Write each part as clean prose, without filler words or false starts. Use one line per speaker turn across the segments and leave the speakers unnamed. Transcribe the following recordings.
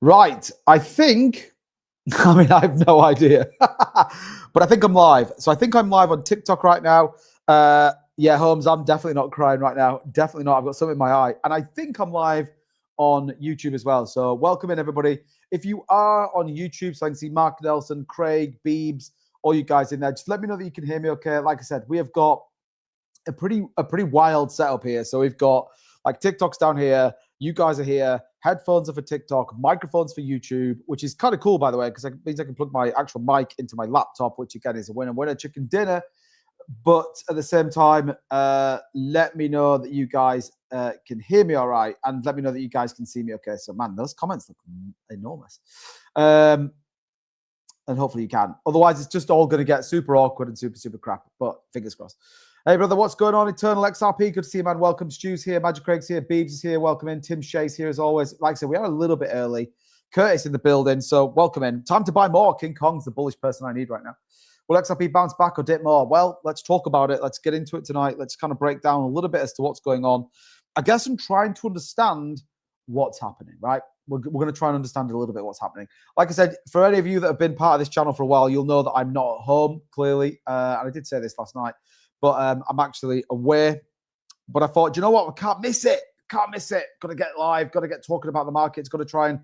Right. I think, I mean, I have no idea, but I think I'm live. So I think I'm live on TikTok right now. Yeah, Holmes, I'm definitely not crying right now. Definitely not. I've got something in my eye. And I think I'm live on YouTube as well. So welcome in, everybody. If you are on YouTube, so I can see Mark Nelson, Craig, Beebs, all you guys in there, just let me know that you can hear me okay. Like I said, we have got a pretty wild setup here. So we've got like TikTok's down here. You guys are here. Headphones are for TikTok, microphones for YouTube, which is kind of cool, by the way, because it means I can plug my actual mic into my laptop, which again is a winner chicken dinner. But at the same time, let me know that you guys can hear me all right, and let me know that you guys can see me okay. So, man, those comments look enormous. And hopefully you can. Otherwise, it's just all going to get super awkward and super crap, but fingers crossed. Hey, brother, what's going on? Eternal XRP, good to see you, man. Welcome. Stu's here. Magic Craig's here. Beebs is here. Welcome in. Tim Shea's here as always. Like I said, we are a little bit early. Curtis in the building, so welcome in. Time to buy more. King Kong's the bullish person I need right now. Will XRP bounce back or dip more? Well, let's talk about it. Let's get into it tonight. Let's kind of break down a little bit as to what's going on. I guess I'm trying to understand what's happening, right? We're going to try and understand a little bit what's happening. Like I said, for any of you that have been part of this channel for a while, you'll know that I'm not at home, clearly. And I did say this last night, but I'm actually away. But I thought, you know what? I can't miss it. Can't miss it. Got to get live. Got to get talking about the markets. Got to try and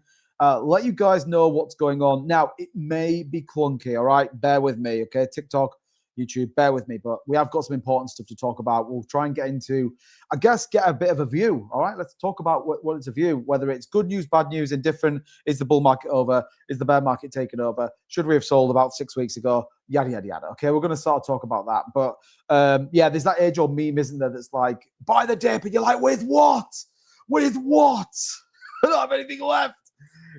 let you guys know what's going on. Now, it may be clunky, all right? Bear with me, okay? TikTok, YouTube, bear with me. But we have got some important stuff to talk about. We'll try and get into, I guess, get a bit of a view, all right? Let's talk about what it's a view, whether it's good news, bad news, indifferent. Is the bull market over? Is the bear market taken over? Should we have sold about 6 weeks ago? Yada, yada, yada. Okay, we're going to start to talk about that. But, yeah, there's that age-old meme, isn't there, that's like, buy the dip, and you're like, with what? With what? I don't have anything left.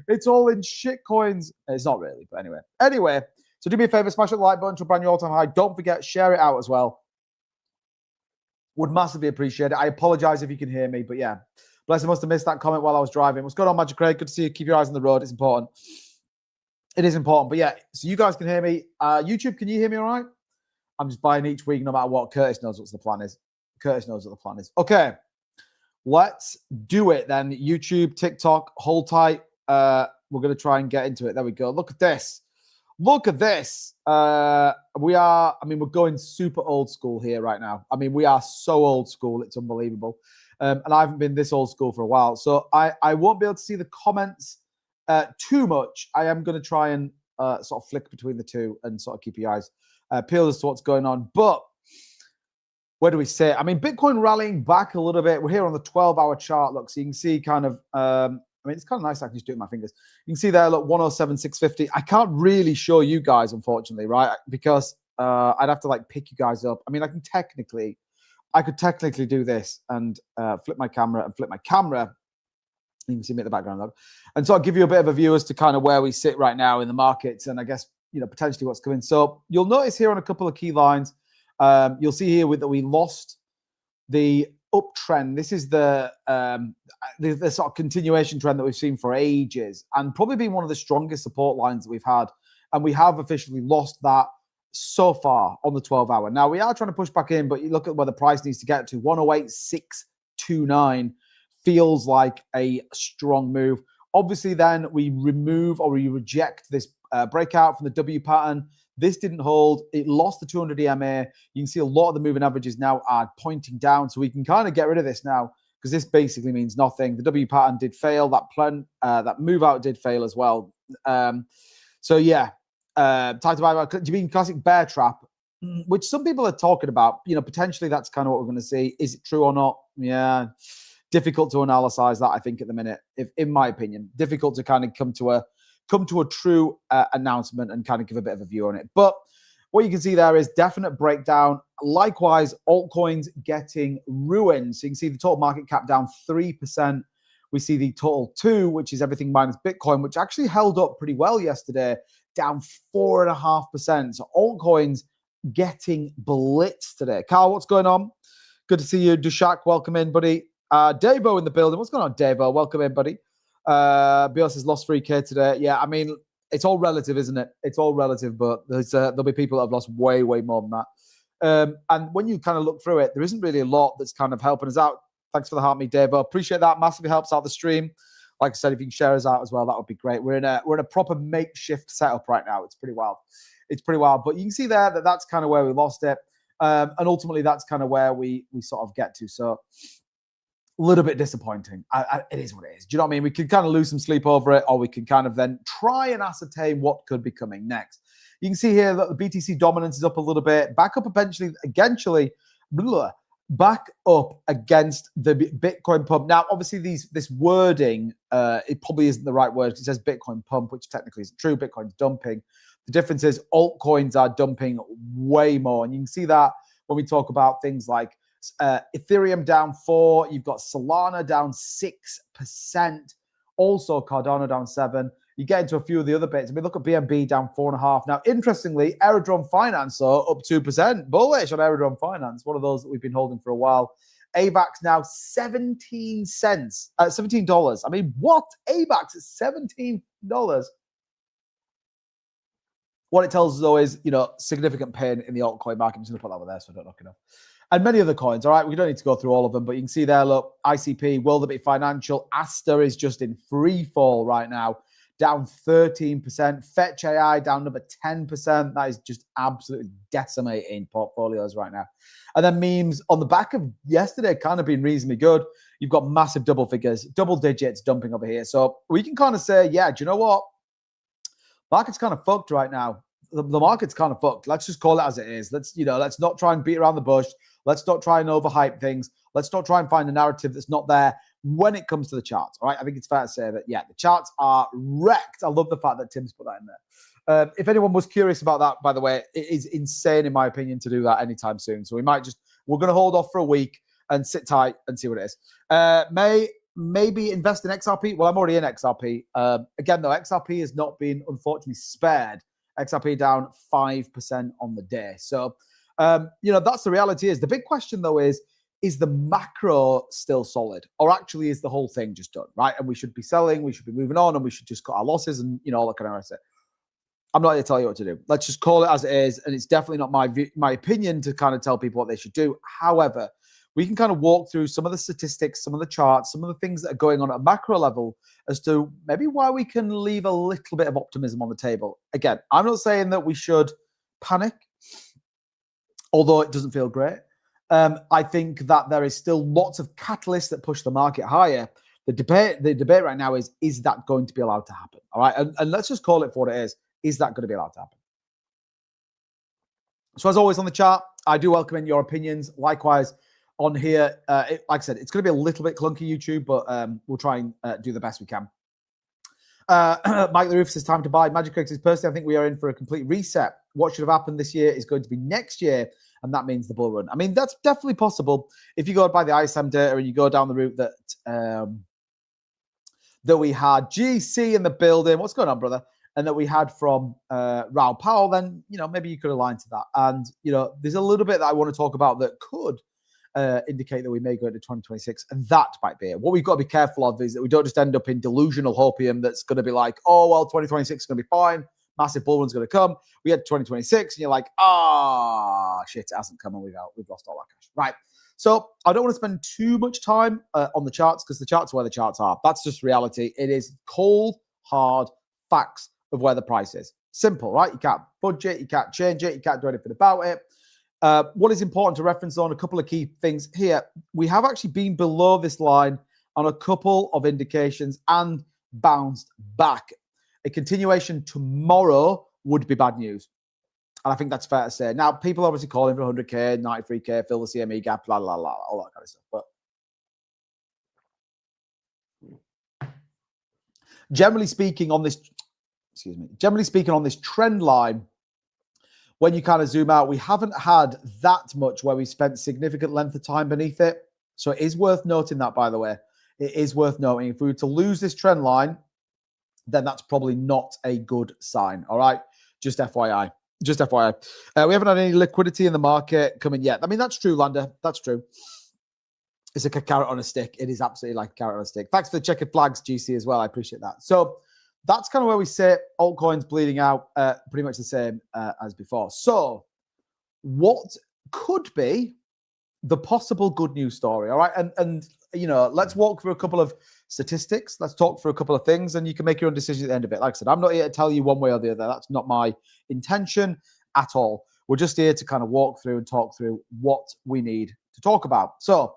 It's all in shit coins. It's not really, but anyway. So do me a favor, smash that like button to a brand new all-time high. Don't forget, share it out as well. Would massively appreciate it. I apologize if you can hear me, but yeah. Bless, I must have missed that comment while I was driving. What's going on, Magic Craig? Good to see you. Keep your eyes on the road. It's important. It is important, but yeah. So you guys can hear me. YouTube, can you hear me all right? I'm just buying each week no matter what. Curtis knows what the plan is. Curtis knows what the plan is. Okay. Let's do it then. YouTube, TikTok, hold tight. We're going to try and get into it. There we go. Look at this. Look at this. We're going super old school here right now. I mean, we are so old school. It's unbelievable. And I haven't been this old school for a while. So I won't be able to see the comments too much. I am going to try and sort of flick between the two and sort of keep your eyes peeled as to what's going on. But where do we sit? I mean, Bitcoin rallying back a little bit. We're here on the 12-hour chart. Look, so you can see kind of, I mean, it's kind of nice. I can just do it with my fingers. You can see there, look, 107,650. I can't really show you guys, unfortunately, right? Because I'd have to like pick you guys up. I mean, I could technically do this and flip my camera. You can see me at the background, though. And so I'll give you a bit of a view as to kind of where we sit right now in the markets and I guess, you know, potentially what's coming. So you'll notice here on a couple of key lines, you'll see here that we lost the uptrend. This is the sort of continuation trend that we've seen for ages and probably been one of the strongest support lines that we've had. And we have officially lost that so far on the 12-hour. Now, we are trying to push back in, but you look at where the price needs to get to. 108,629 feels like a strong move. Obviously, then we remove or we reject this breakout from the W pattern. This didn't hold. It lost the 200 EMA. You can see a lot of the moving averages now are pointing down. So we can kind of get rid of this now because this basically means nothing. The W pattern did fail. That move out did fail as well. So yeah, time to buy. Do you mean classic bear trap, which some people are talking about? You know, potentially that's kind of what we're going to see. Is it true or not? Yeah, difficult to analyze that. I think at the minute, if in my opinion, difficult to kind of come to a true announcement and kind of give a bit of a view on it. But what you can see there is definite breakdown. Likewise, altcoins getting ruined. So you can see the total market cap down 3%. We see the total 2, which is everything minus Bitcoin, which actually held up pretty well yesterday, down 4.5%. So altcoins getting blitzed today. Carl, what's going on? Good to see you. Dushak, welcome in, buddy. Davo in the building. What's going on, Davo? Welcome in, buddy. Bios has lost 3K today. Yeah, I mean, it's all relative, isn't it? It's all relative, but there'll be people that have lost way more than that. And when you kind of look through it, there isn't really a lot that's kind of helping us out. Thanks for the heart, me, Dave. I appreciate that. Massively helps out the stream. Like I said, if you can share us out as well, that would be great. We're in a proper makeshift setup right now. It's pretty wild. It's pretty wild. But you can see there that that's kind of where we lost it. And ultimately, that's kind of where we sort of get to. So a little bit disappointing. It is what it is. Do you know what I mean? We could kind of lose some sleep over it, or we can kind of then try and ascertain what could be coming next. You can see here that the BTC dominance is up a little bit, back up eventually, back up against the Bitcoin pump. Now, obviously, this wording, it probably isn't the right word. It says Bitcoin pump, which technically isn't true. Bitcoin's dumping. The difference is altcoins are dumping way more. And you can see that when we talk about things like Ethereum down 4%, you've got Solana down 6%, also Cardano down 7%. You get into a few of the other bits. I mean, look at BNB down 4.5%. Now, interestingly, Aerodrome Finance though up 2%. Bullish on Aerodrome Finance, one of those that we've been holding for a while. AVAX now 17 cents, $17. I mean, what? AVAX is $17. What it tells us though is, significant pain in the altcoin market. I'm just gonna put that over there so I don't knock it off. And many other coins, all right? We don't need to go through all of them, but you can see there, look, ICP, World of Bit Financial, Asta is just in free fall right now, down 13%. Fetch AI down another 10%. That is just absolutely decimating portfolios right now. And then memes on the back of yesterday kind of been reasonably good. You've got massive double figures, double digits dumping over here. So we can kind of say, yeah, do you know what? Market's kind of fucked right now. The market's kind of fucked. Let's just call it as it is. Let's not try and beat around the bush. Let's not try and overhype things. Let's not try and find a narrative that's not there when it comes to the charts. All right. I think it's fair to say that, yeah, the charts are wrecked. I love the fact that Tim's put that in there. If anyone was curious about that, by the way, it is insane, in my opinion, to do that anytime soon. So we're going to hold off for a week and sit tight and see what it is. Maybe invest in XRP. Well, I'm already in XRP. Again, though, XRP has not been, unfortunately, spared. XRP down 5% on the day. So, that's the reality is. The big question, though, is the macro still solid? Or actually is the whole thing just done, right? And we should be selling, we should be moving on, and we should just cut our losses and, all that kind of stuff. I'm not here to tell you what to do. Let's just call it as it is. And it's definitely not my opinion to kind of tell people what they should do. However, we can kind of walk through some of the statistics, some of the charts, some of the things that are going on at a macro level as to maybe why we can leave a little bit of optimism on the table. Again, I'm not saying that we should panic, although it doesn't feel great. I think that there is still lots of catalysts that push the market higher. The debate right now is that going to be allowed to happen? All right. And let's just call it for what it is. Is that going to be allowed to happen? So as always on the chart, I do welcome in your opinions. Likewise, on here, like I said, it's going to be a little bit clunky, YouTube, but we'll try and do the best we can. Mike the Roof says, time to buy. Magic Craig says, personally, I think we are in for a complete reset. What should have happened this year is going to be next year, and that means the bull run. I mean, that's definitely possible. If you go by the ISM data and you go down the route that we had GC in the building, what's going on, brother? And that we had from Raoul Powell, then, maybe you could align to that. And, there's a little bit that I want to talk about that could indicate that we may go into 2026, and that might be it. What we've got to be careful of is that we don't just end up in delusional hopium that's going to be like, oh, well, 2026 is going to be fine. Massive bull run's going to come. We had 2026, and you're like, shit, it hasn't come, and we've lost all our cash. Right. So I don't want to spend too much time on the charts because the charts are where the charts are. That's just reality. It is cold, hard facts of where the price is. Simple, right? You can't budge it. You can't change it. You can't do anything about it. What is important to reference on a couple of key things here. We have actually been below this line on a couple of indications and bounced back. A continuation tomorrow would be bad news. And I think that's fair to say. Now, people obviously calling for 100K, 93K, fill the CME gap, blah, blah, blah, all that kind of stuff. But generally speaking on this trend line, when you kind of zoom out, we haven't had that much where we spent significant length of time beneath it. So it is worth noting that, by the way. It is worth noting. If we were to lose this trend line, then that's probably not a good sign. All right. Just FYI. Just FYI. We haven't had any liquidity in the market coming yet. I mean, that's true, Lander. That's true. It's like a carrot on a stick. It is absolutely like a carrot on a stick. Thanks for the checkered flags, GC, as well. I appreciate that. So that's kind of where we sit. Altcoins bleeding out, pretty much the same as before. So what could be the possible good news story. All right. And you know, let's walk through a couple of statistics. Let's talk through a couple of things and you can make your own decision at the end of it. Like I said, I'm not here to tell you one way or the other. That's not my intention at all. We're just here to kind of walk through and talk through what we need to talk about. So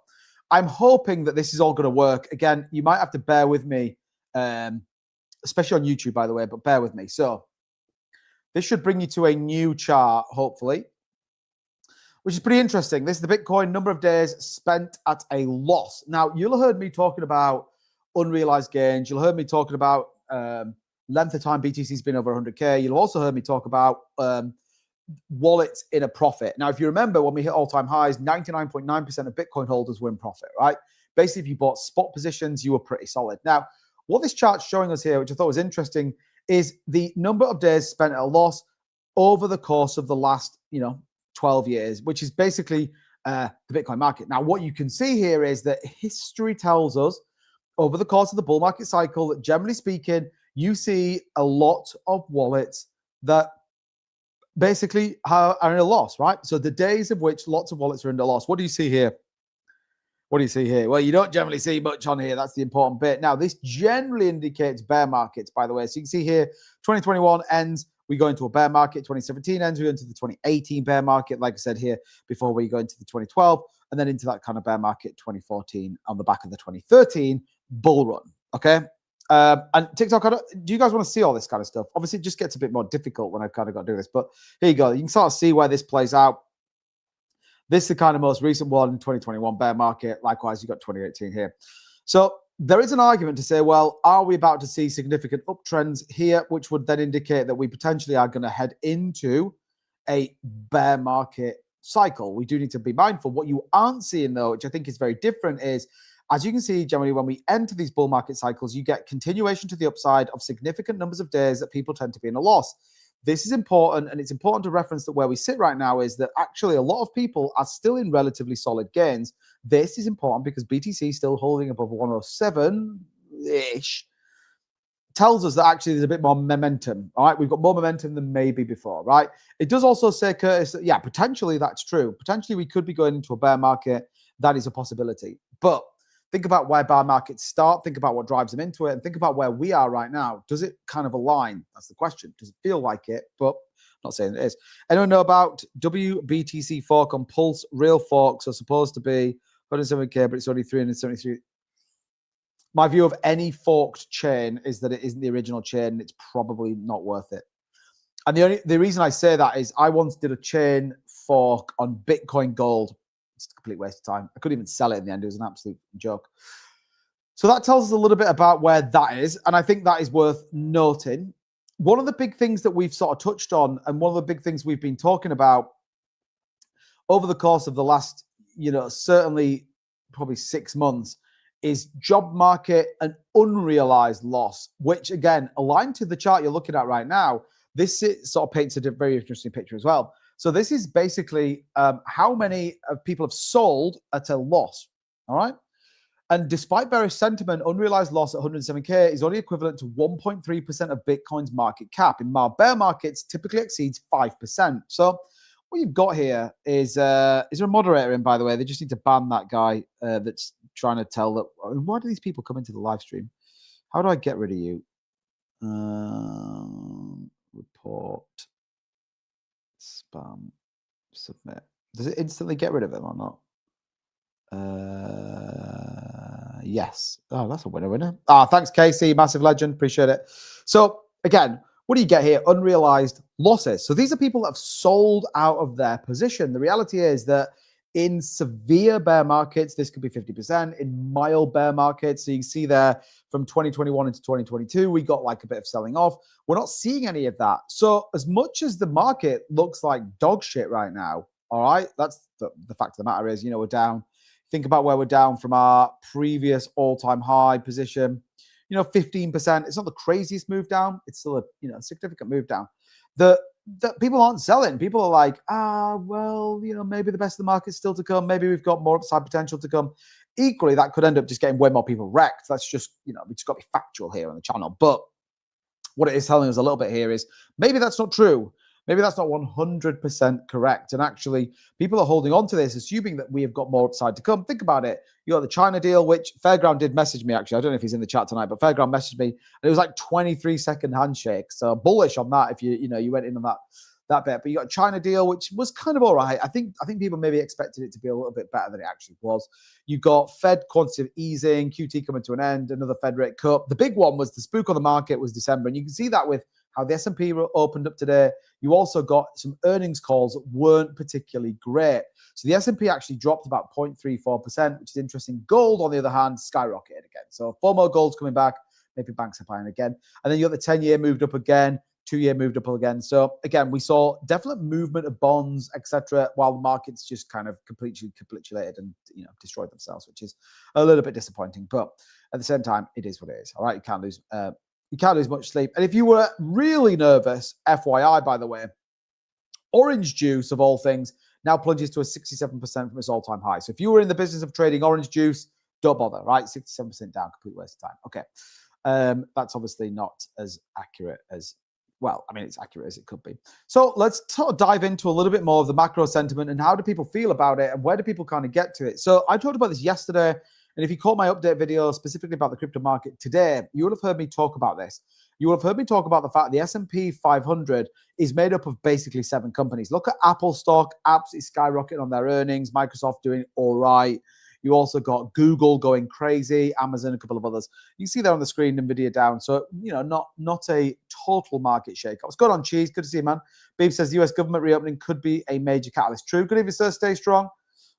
I'm hoping that this is all going to work. Again, you might have to bear with me, especially on YouTube, by the way, but bear with me. So this should bring you to a new chart, hopefully, which is pretty interesting. This is the Bitcoin number of days spent at a loss. Now, you'll have heard me talking about unrealized gains. You'll have heard me talking about length of time BTC's been over 100K. You'll also heard me talk about wallets in a profit. Now, if you remember when we hit all-time highs, 99.9% of Bitcoin holders were in profit, right? Basically, if you bought spot positions, you were pretty solid. Now, what this chart's showing us here, which I thought was interesting, is the number of days spent at a loss over the course of the last, 12 years, which is basically the Bitcoin market. Now, what you can see here is that history tells us over the course of the bull market cycle that generally speaking, you see a lot of wallets that basically are in a loss, right? So the days of which lots of wallets are in a loss. What do you see here? What do you see here? Well, you don't generally see much on here. That's the important bit. Now, this generally indicates bear markets, by the way. So you can see here, 2021 ends, we go into a bear market. 2017 ends, we go into the 2018 bear market. Like I said here before, we go into the 2012 and then into that kind of bear market 2014 on the back of the 2013 bull run. Okay. And TikTok, do you guys want to see all this kind of stuff? Obviously, it just gets a bit more difficult when I've kind of got to do this. But here you go. You can sort of see where this plays out. This is the kind of most recent one, 2021 bear market. Likewise, you've got 2018 here. So there is an argument to say, well, are we about to see significant uptrends here, which would then indicate that we potentially are going to head into a bear market cycle? We do need to be mindful. What you aren't seeing, though, which I think is very different, is as you can see, generally, when we enter these bull market cycles, you get continuation to the upside of significant numbers of days that people tend to be in a loss. This is important, and it's important to reference that where we sit right now is that actually a lot of people are still in relatively solid gains. This is important because BTC is still holding above 107-ish. Tells us that actually there's a bit more momentum, all right? We've got more momentum than maybe before, right? It does also say, Curtis, that, yeah, potentially that's true. Potentially we could be going into a bear market. That is a possibility. But think about where bear markets start. Think about what drives them into it. And think about where we are right now. Does it kind of align? That's the question. Does it feel like it? But I'm not saying it is. Anyone know about WBTC fork on Pulse? Real forks are supposed to be 170K, but it's only 373. My view of any forked chain is that it isn't the original chain. It's probably not worth it. And the reason I say that is I once did a chain fork on Bitcoin Gold. It's a complete waste of time. I couldn't even sell it in the end. It was an absolute joke. So that tells us a little bit about where that is. And I think that is worth noting. One of the big things that we've sort of touched on, and one of the big things we've been talking about over the course of the last, certainly probably 6 months, is job market and unrealized loss, which again, aligned to the chart you're looking at right now, this sort of paints a very interesting picture as well. So this is basically how many of people have sold at a loss, all right? And despite bearish sentiment, unrealized loss at 107K is only equivalent to 1.3% of Bitcoin's market cap. In bear markets, typically exceeds 5%. So what you've got here is there a moderator in, by the way? They just need to ban that guy that's trying to tell that. Why do these people come into the live stream? How do I get rid of you? Report. Spam, submit. Does it instantly get rid of them or not? Yes. Oh, that's a winner. Thanks, Casey. Massive legend. Appreciate it. So again, what do you get here? Unrealized losses. So these are people that have sold out of their position. The reality is that in severe bear markets, this could be 50%. In mild bear markets, so you can see there from 2021 into 2022, we got like a bit of selling off. We're not seeing any of that. So as much as the market looks like dog shit right now, all right, that's the fact of the matter is, we're down. Think about where we're down from our previous all-time high position. 15%. It's not the craziest move down. It's still a significant move down. The people aren't selling. People are like, maybe the best of the market's still to come. Maybe we've got more upside potential to come. Equally, that could end up just getting way more people wrecked. That's just, we just got to be factual here on the channel. But what it is telling us a little bit here is maybe that's not true. maybe that's not 100% correct. And actually, people are holding on to this, assuming that we have got more upside to come. Think about it. You got the China deal, which Fairground did message me, actually. I don't know if he's in the chat tonight, but Fairground messaged me, and it was like 23-second handshake. So bullish on that if you went in on that bet. But you got a China deal, which was kind of all right. I think people maybe expected it to be a little bit better than it actually was. You got Fed quantitative easing, QT coming to an end, another Fed rate cut. The big one was the spook on the market was December, and you can see that with how the S&P opened up today. You also got some earnings calls that weren't particularly great. So the S&P actually dropped about 0.34%, which is interesting. Gold, on the other hand, skyrocketed again. So FOMO gold's coming back. Maybe banks are buying again. And then you got the 10-year moved up again. 2-year moved up again. So again, we saw definite movement of bonds, etc., while the markets just kind of completely capitulated and destroyed themselves, which is a little bit disappointing. But at the same time, it is what it is. All right, you can't lose much sleep. And if you were really nervous, FYI, by the way, orange juice of all things now plunges to a 67% from its all-time high. So if you were in the business of trading orange juice, don't bother, right? 67% down, complete waste of time. Okay. That's obviously not as accurate as, well, I mean, it's accurate as it could be. So let's dive into a little bit more of the macro sentiment and how do people feel about it and where do people kind of get to it? So I talked about this yesterday, and if you caught my update video specifically about the crypto market today, you would have heard me talk about this. You would have heard me talk about the fact the S&P 500 is made up of basically 7 companies. Look at Apple stock, absolutely skyrocketing on their earnings, Microsoft doing all right. You also got Google going crazy, Amazon, a couple of others. You can see there on the screen, NVIDIA down. So, not a total market shake. What's going on, Cheese? Good to see you, man. Beeb says the US government reopening could be a major catalyst. True. Good evening, sir. Stay strong.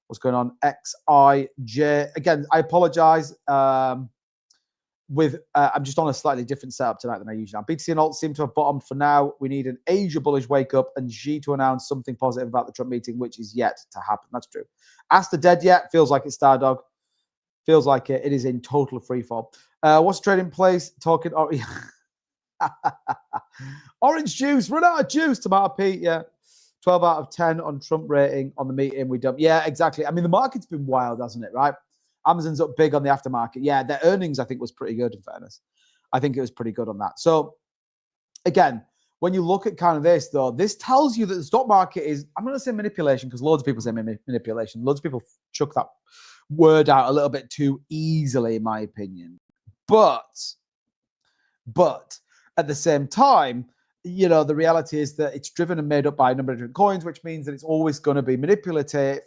What's going on? XIJ. Again, I apologize. I'm just on a slightly different setup tonight than I usually am. BTC and alt seem to have bottomed for now. We need an Asia bullish wake up and Xi to announce something positive about the Trump meeting, which is yet to happen. That's true. Asta dead yet? Feels like it's Stardog. Feels like it is in total free fall. What's trading place? Talking. Orange juice. Run out of juice. Tomato Pete. Yeah. 12 out of 10 on Trump rating on the meeting. We dump. Yeah, exactly. I mean, the market's been wild, hasn't it? Right. Amazon's up big on the aftermarket. Yeah, their earnings, I think, was pretty good, in fairness. I think it was pretty good on that. So, again, when you look at kind of this, though, this tells you that the stock market is, I'm going to say manipulation, because loads of people say manipulation. Loads of people chuck that word out a little bit too easily, in my opinion. But at the same time, the reality is that it's driven and made up by a number of different coins, which means that it's always going to be manipulative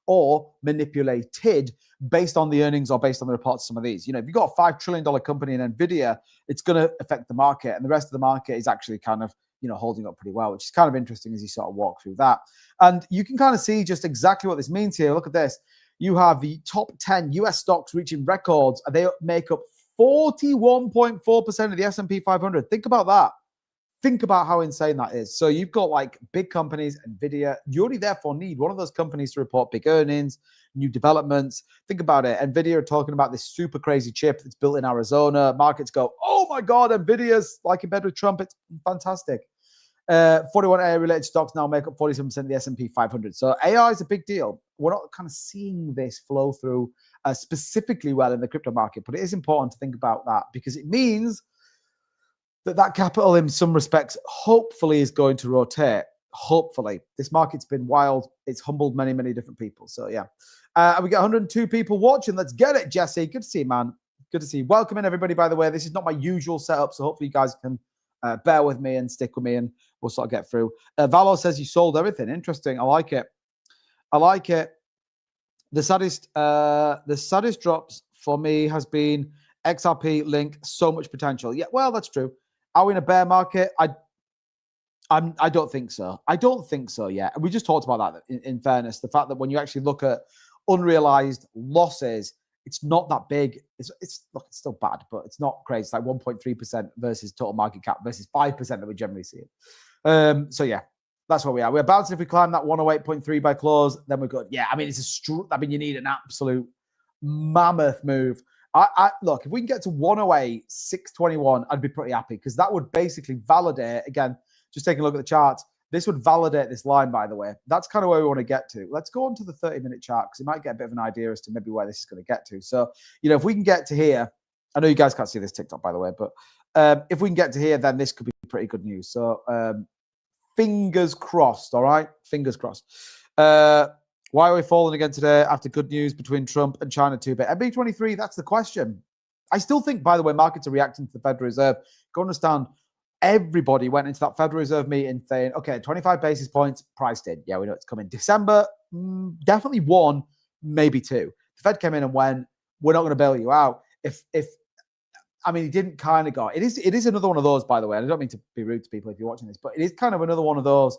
or manipulated based on the earnings or based on the reports of some of these. If you've got a $5 trillion company in NVIDIA, it's going to affect the market. And the rest of the market is actually kind of, holding up pretty well, which is kind of interesting as you sort of walk through that. And you can kind of see just exactly what this means here. Look at this. You have the top 10 US stocks reaching records. They make up 41.4% of the S&P 500. Think about that. Think about how insane that is. So you've got like big companies, NVIDIA. You only therefore need one of those companies to report big earnings, new developments. Think about it. NVIDIA are talking about this super crazy chip that's built in Arizona. Markets go, oh my God, NVIDIA's like in bed with Trump. It's fantastic. 41 AI-related stocks now make up 47% of the S&P 500. So AI is a big deal. We're not kind of seeing this flow through specifically well in the crypto market, but it is important to think about that because it means that capital in some respects hopefully is going to rotate. Hopefully. This market's been wild. It's humbled many, many different people. So yeah. We got 102 people watching. Let's get it, Jesse. Good to see you, man. Good to see you. Welcome in, everybody, by the way. This is not my usual setup, so hopefully you guys can bear with me and stick with me and we'll sort of get through. Valo says you sold everything. Interesting. I like it. The saddest drops for me has been XRP, Link, so much potential. Yeah, well, that's true. Are we in a bear market? I don't think so. I don't think so yet. And we just talked about that in fairness. The fact that when you actually look at unrealized losses, it's not that big. It's still bad, but it's not crazy. It's like 1.3% versus total market cap versus 5% that we generally see it. So yeah, that's where we are. We're bouncing. If we climb that 108.3 by close, then we're good. Yeah, I mean, you need an absolute mammoth move. Look, if we can get to 108.621, I'd be pretty happy because that would basically validate, again, just taking a look at the charts, this would validate this line, by the way. That's kind of where we want to get to. Let's go on to the 30-minute chart because it might get a bit of an idea as to maybe where this is going to get to. So, if we can get to here, I know you guys can't see this TikTok, by the way, but if we can get to here, then this could be pretty good news. So fingers crossed, all right? Fingers crossed. Why are we falling again today after good news between Trump and China 2-bit? MB23, that's the question. I still think, by the way, markets are reacting to the Federal Reserve. Go understand, everybody went into that Federal Reserve meeting saying, okay, 25 basis points priced in. Yeah, we know it's coming. December, definitely 1, maybe 2. The Fed came in and went, we're not going to bail you out. I mean, he didn't kind of go. It is another one of those, by the way. And I don't mean to be rude to people if you're watching this, but it is kind of another one of those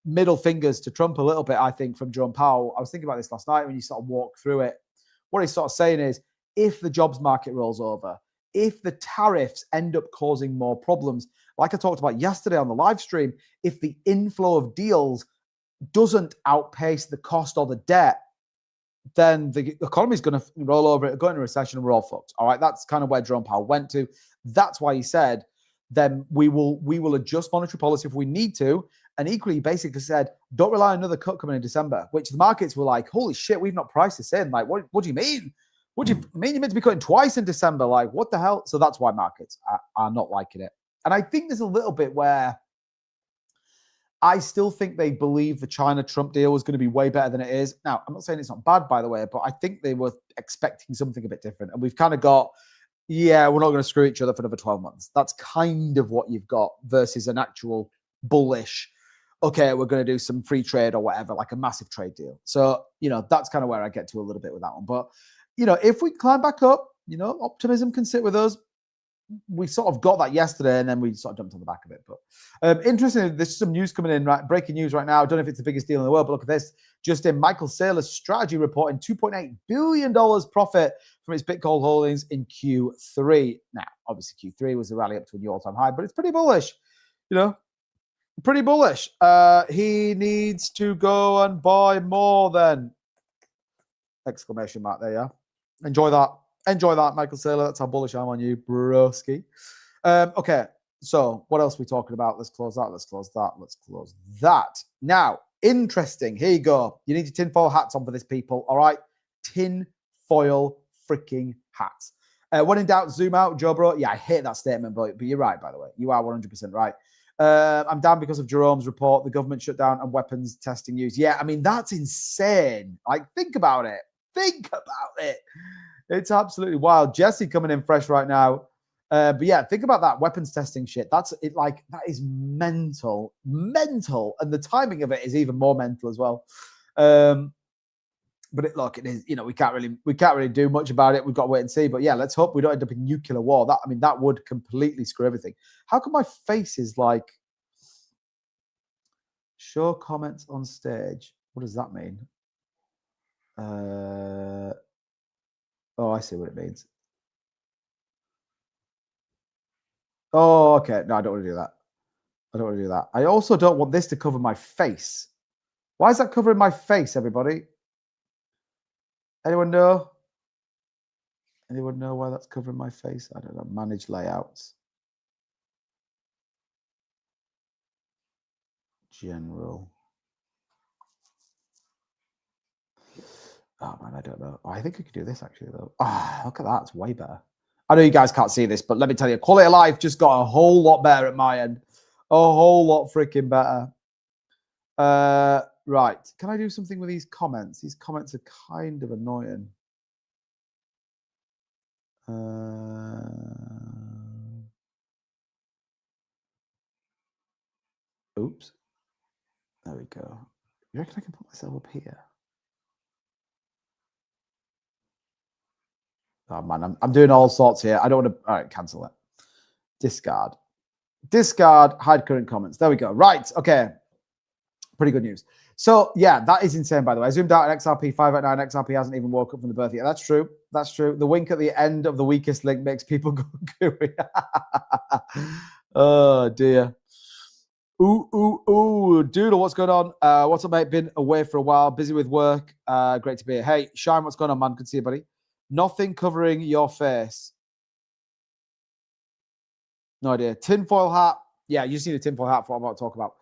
middle fingers to Trump a little bit, I think, from Jerome Powell. I was thinking about this last night when you sort of walk through it. What he's sort of saying is, if the jobs market rolls over, if the tariffs end up causing more problems, like I talked about yesterday on the live stream, if the inflow of deals doesn't outpace the cost or the debt, then the economy is going to roll over, go into a recession, and we're all fucked. All right, that's kind of where Jerome Powell went to. That's why he said, then we will adjust monetary policy if we need to. And equally, he basically said, don't rely on another cut coming in December, which the markets were like, holy shit, we've not priced this in. Like, what do you mean? What do you mean you're meant to be cutting twice in December? Like, what the hell? So that's why markets are not liking it. And I think there's a little bit where I still think they believe the China-Trump deal was going to be way better than it is. Now, I'm not saying it's not bad, by the way, but I think they were expecting something a bit different. And we've kind of got, yeah, we're not going to screw each other for another 12 months. That's kind of what you've got versus an actual bullish, okay, we're going to do some free trade or whatever, like a massive trade deal. So, that's kind of where I get to a little bit with that one. But, if we climb back up, optimism can sit with us. We sort of got that yesterday, and then we sort of jumped on the back of it. But interesting, there's some news coming in, right? Breaking news right now. I don't know if it's the biggest deal in the world, but look at this. Just in, Michael Saylor's strategy reporting $2.8 billion profit from its Bitcoin holdings in Q3. Now, obviously, Q3 was a rally up to a new all-time high, but it's pretty bullish. Pretty bullish. He needs to go and buy more then. Exclamation mark there, yeah. Enjoy that, Michael Saylor. That's how bullish I'm on you, broski. Okay, so what else are we talking about? Let's close that. Now, interesting. Here you go. You need your tinfoil hats on for this, people. All right? Tinfoil freaking hats. When in doubt, zoom out, Joe Bro. Yeah, I hate that statement, but you're right, by the way. You are 100% right. I'm down because of Jerome's report, the government shutdown and weapons testing use. Yeah, I mean, that's insane. Like, think about it. It's absolutely wild. Jesse coming in fresh right now. But yeah, think about that weapons testing shit. That is mental. And the timing of it is even more mental as well. But it is, we can't really do much about it. We've got to wait and see. But yeah, let's hope we don't end up in nuclear war. That would completely screw everything. How come my face is like show comments on stage? What does that mean? Oh, I see what it means. Oh, okay. No, I don't want to do that. I also don't want this to cover my face. Why is that covering my face, everybody? Anyone know? Anyone know why that's covering my face? I don't know. Manage layouts. General. Oh, man, I don't know. Oh, I think I could do this, actually, though. Ah, look at that. It's way better. I know you guys can't see this, but let me tell you, quality of life just got a whole lot better at my end. A whole lot freaking better. Right. Can I do something with these comments? These comments are kind of annoying. Oops. There we go. You reckon I can put myself up here? Oh, man, I'm doing all sorts here. I don't want to... All right, cancel it. Discard, hide current comments. There we go. Right, okay. Pretty good news. So, yeah, that is insane, by the way. I zoomed out at XRP 589. XRP hasn't even woke up from the birth yet. That's true. The wink at the end of the weakest link makes people go gooey. Oh, dear. Ooh, Doodle, what's going on? What's up, mate? Been away for a while, busy with work. Great to be here. Hey, Shine, what's going on, man? Good to see you, buddy. Nothing covering your face. No idea. Tinfoil hat. Yeah, you just need a tinfoil hat for what I'm about to talk about.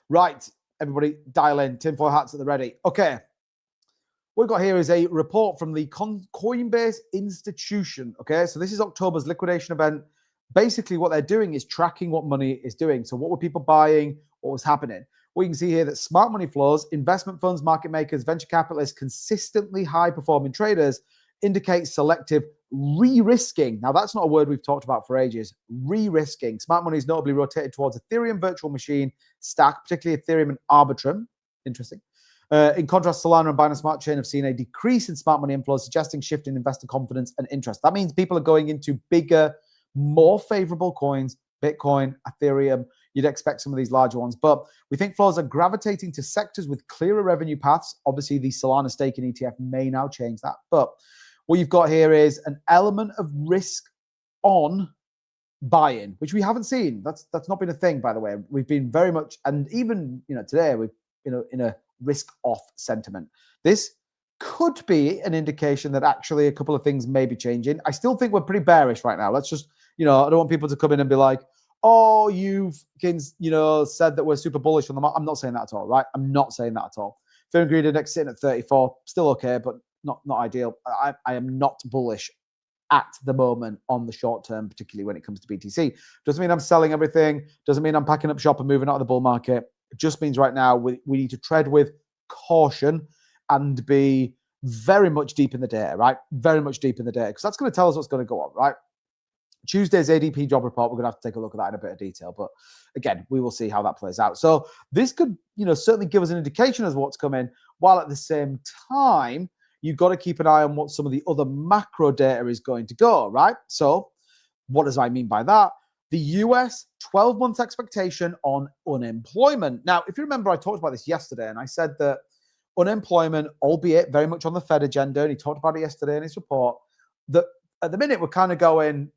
Right, everybody, dial in. Tinfoil hats at the ready. Okay. What we've got here is a report from the Coinbase Institution. Okay, so this is October's liquidation event. basically what they're doing is tracking what money is doing. So what were people buying? What was happening? Well, you can see here that smart money flows, investment funds, market makers, venture capitalists, consistently high-performing traders indicate selective re-risking. Now, that's not a word we've talked about for ages. Re-risking. Smart money is notably rotated towards Ethereum virtual machine stack, particularly Ethereum and Arbitrum. Interesting. In contrast, Solana and Binance Smart Chain have seen a decrease in smart money inflows, suggesting shift in investor confidence and interest. That means people are going into bigger, more favorable coins, Bitcoin, Ethereum. You'd expect some of these larger ones, but we think flows are gravitating to sectors with clearer revenue paths. Obviously, the Solana stake in ETF may now change that, but what you've got here is an element of risk on buy-in, which we haven't seen. That's not been a thing, by the way. We've been very much, and even today we've in a risk-off sentiment. This could be an indication that actually a couple of things may be changing. I still think we're pretty bearish right now. Let's just, I don't want people to come in and be like, oh, you've said that we're super bullish on the market. I'm not saying that at all, right? I'm not saying that at all. Fear and greed index sitting at 34, still okay, but not ideal. I am not bullish at the moment on the short term, particularly when it comes to BTC. Doesn't mean I'm selling everything. Doesn't mean I'm packing up shop and moving out of the bull market. It just means right now we need to tread with caution and be very much deep in the data, right? Very much deep in the data, because that's going to tell us what's going to go on, right? Tuesday's ADP job report, we're going to have to take a look at that in a bit of detail. But again, we will see how that plays out. So this could, certainly give us an indication as to what's coming, while at the same time, you've got to keep an eye on what some of the other macro data is going to go, right? So what does I mean by that? The US 12-month expectation on unemployment. Now, if you remember, I talked about this yesterday, and I said that unemployment, albeit very much on the Fed agenda, and he talked about it yesterday in his report, that at the minute we're kind of going,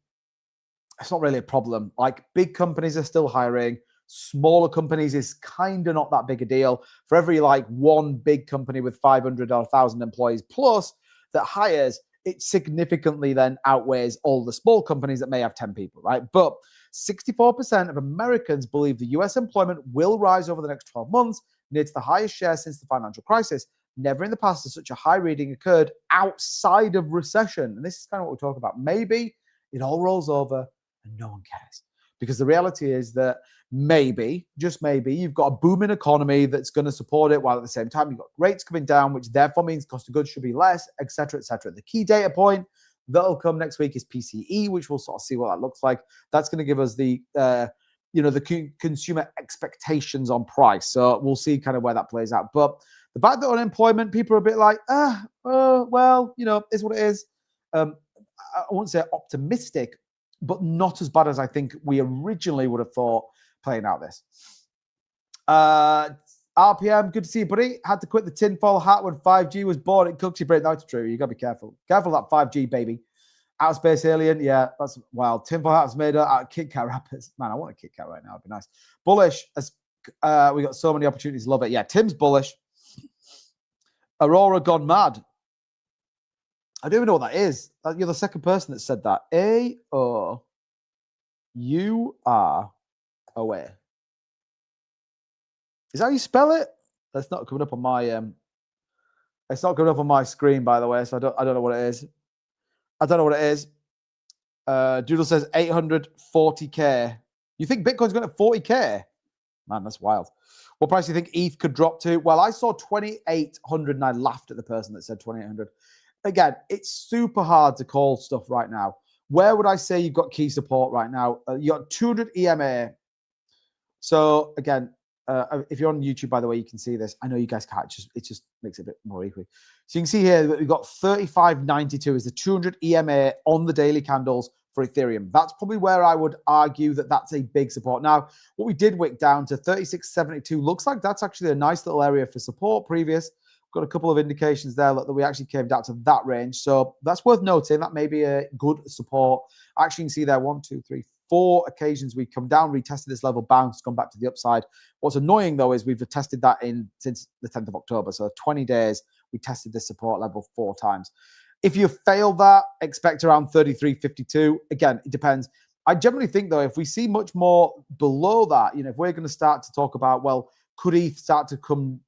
it's not really a problem. Like, big companies are still hiring. Smaller companies is kind of not that big a deal. For every one big company with 500 or 1,000 employees plus that hires, it significantly then outweighs all the small companies that may have 10 people, right? But 64% of Americans believe the US employment will rise over the next 12 months, near to the highest share since the financial crisis. Never in the past has such a high reading occurred outside of recession. And this is kind of what we talk about. Maybe it all rolls over and no one cares. Because the reality is that maybe, just maybe, you've got a booming economy that's going to support it, while at the same time you've got rates coming down, which therefore means cost of goods should be less, etc., etc. The key data point that'll come next week is PCE, which we'll sort of see what that looks like. That's going to give us the consumer expectations on price. So we'll see kind of where that plays out. But the fact that unemployment, people are a bit like, well, is what it is. I won't say optimistic, but not as bad as I think we originally would have thought playing out this. RPM, good to see you, buddy. Had to quit the tinfoil hat when 5G was born. It cooks your brain. That's true. You got to be careful. Careful of that 5G, baby. Outer space alien, yeah, that's wild. Tinfoil hat's made out of Kit Kat wrappers. Man, I want a Kit Kat right now. It'd be nice. Bullish. As we got so many opportunities. Love it. Yeah, Tim's bullish. Aurora gone mad. I don't even know what that is. You're the second person that said that. AOUR Is that how you spell it? That's not coming up on my it's not coming up on my screen, by the way, so I don't know what it is. I don't know what it is. Doodle says 840K. You think Bitcoin's going to 40K? Man, that's wild. What price do you think ETH could drop to? Well, I saw 2,800 and I laughed at the person that said 2,800. Again, it's super hard to call stuff right now. Where would I say you've got key support right now? You got 200 EMA. So again, if you're on YouTube, by the way, you can see this. I know you guys can't. It just makes it a bit more equally. So you can see here that we've got 35.92 is the 200 EMA on the daily candles for Ethereum. That's probably where I would argue that that's a big support. Now, what we did wick down to 36.72 looks like that's actually a nice little area for support previous. Got a couple of indications there that we actually came down to that range. So that's worth noting. That may be a good support. Actually, you can see there 1, 2, 3, 4 occasions we come down, retested this level, bounced, gone back to the upside. What's annoying, though, is we've tested that since the 10th of October. So 20 days, we tested this support level 4 times. If you fail that, expect around 33.52. Again, it depends. I generally think, though, if we see much more below that, if we're going to start to talk about, well, could ETH start to come,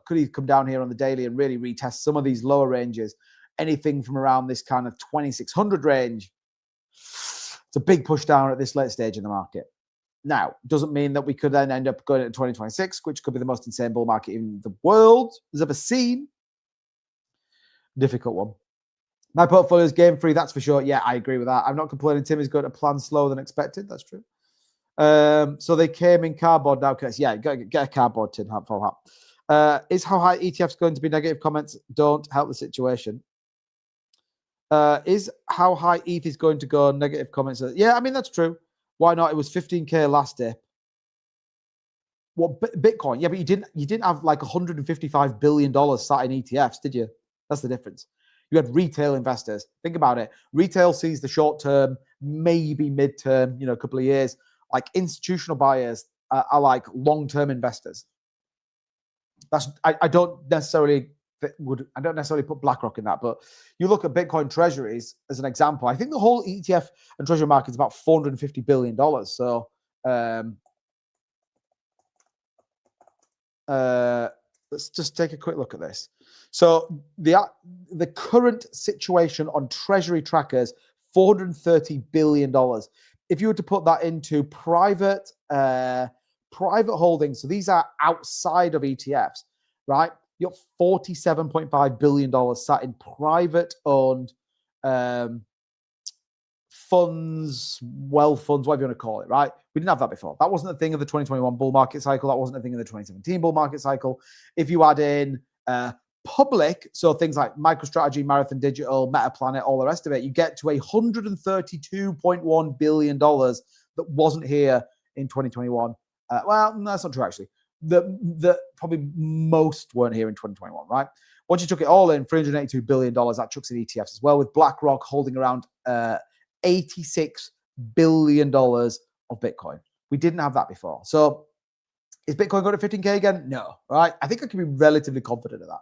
could he come down here on the daily and really retest some of these lower ranges? Anything from around this kind of 2,600 range, It's a big push down at this late stage in the market. Now, doesn't mean that we could then end up going into 2026, which could be the most insane bull market in the world has ever seen. Difficult one. My portfolio is game free, that's for sure. Yeah, I agree with that. I'm not complaining. Tim is going to plan slower than expected. That's true. So they came in cardboard now. Yeah, get a cardboard tin hat for that. Is how high ETFs going to be? Negative comments don't help the situation. Is how high ETH is going to go? Negative comments. Yeah, I mean, that's true. Why not? It was 15K last dip. What, Bitcoin? Yeah, but you didn't have like $155 billion sat in ETFs, did you? That's the difference. You had retail investors. Think about it. Retail sees the short term, maybe mid-term, a couple of years. Like institutional buyers are like long-term investors. I don't necessarily put BlackRock in that, but you look at Bitcoin treasuries as an example. I think the whole ETF and treasury market is about $450 billion. So let's just take a quick look at this. So the current situation on treasury trackers, $430 billion. If you were to put that into private holdings, so these are outside of ETFs, right? You're $47.5 billion sat in private owned funds, wealth funds, whatever you want to call it, right? We didn't have that before. That wasn't a thing of the 2021 bull market cycle. That wasn't a thing of the 2017 bull market cycle. If you add in public, so things like MicroStrategy, Marathon Digital, MetaPlanet, all the rest of it, you get to $132.1 billion that wasn't here in 2021. Well, no, that's not true, actually. The probably most weren't here in 2021, right? Once you took it all in, $382 billion, that chucks in ETFs as well, with BlackRock holding around $86 billion of Bitcoin. We didn't have that before. So is Bitcoin going to 15K again? No, right? I think I can be relatively confident of that.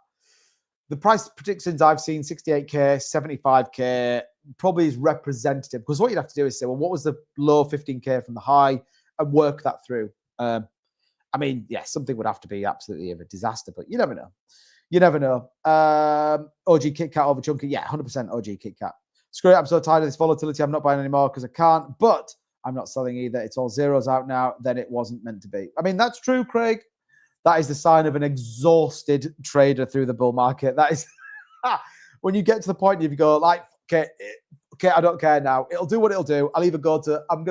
The price predictions I've seen, 68K, 75K, probably is representative, because what you'd have to do is say, well, what was the low 15K from the high, and work that through. I mean, yeah, something would have to be absolutely a disaster, but you never know. You never know. OG KitKat over chunky. Yeah, 100% OG KitKat. Screw it, I'm so tired of this volatility. I'm not buying anymore because I can't, but I'm not selling either. It's all zeros out now. Then it wasn't meant to be. I mean, that's true, Craig. That is the sign of an exhausted trader through the bull market. That is when you get to the point you go like, okay, I don't care now. It'll do what it'll do. I'm going to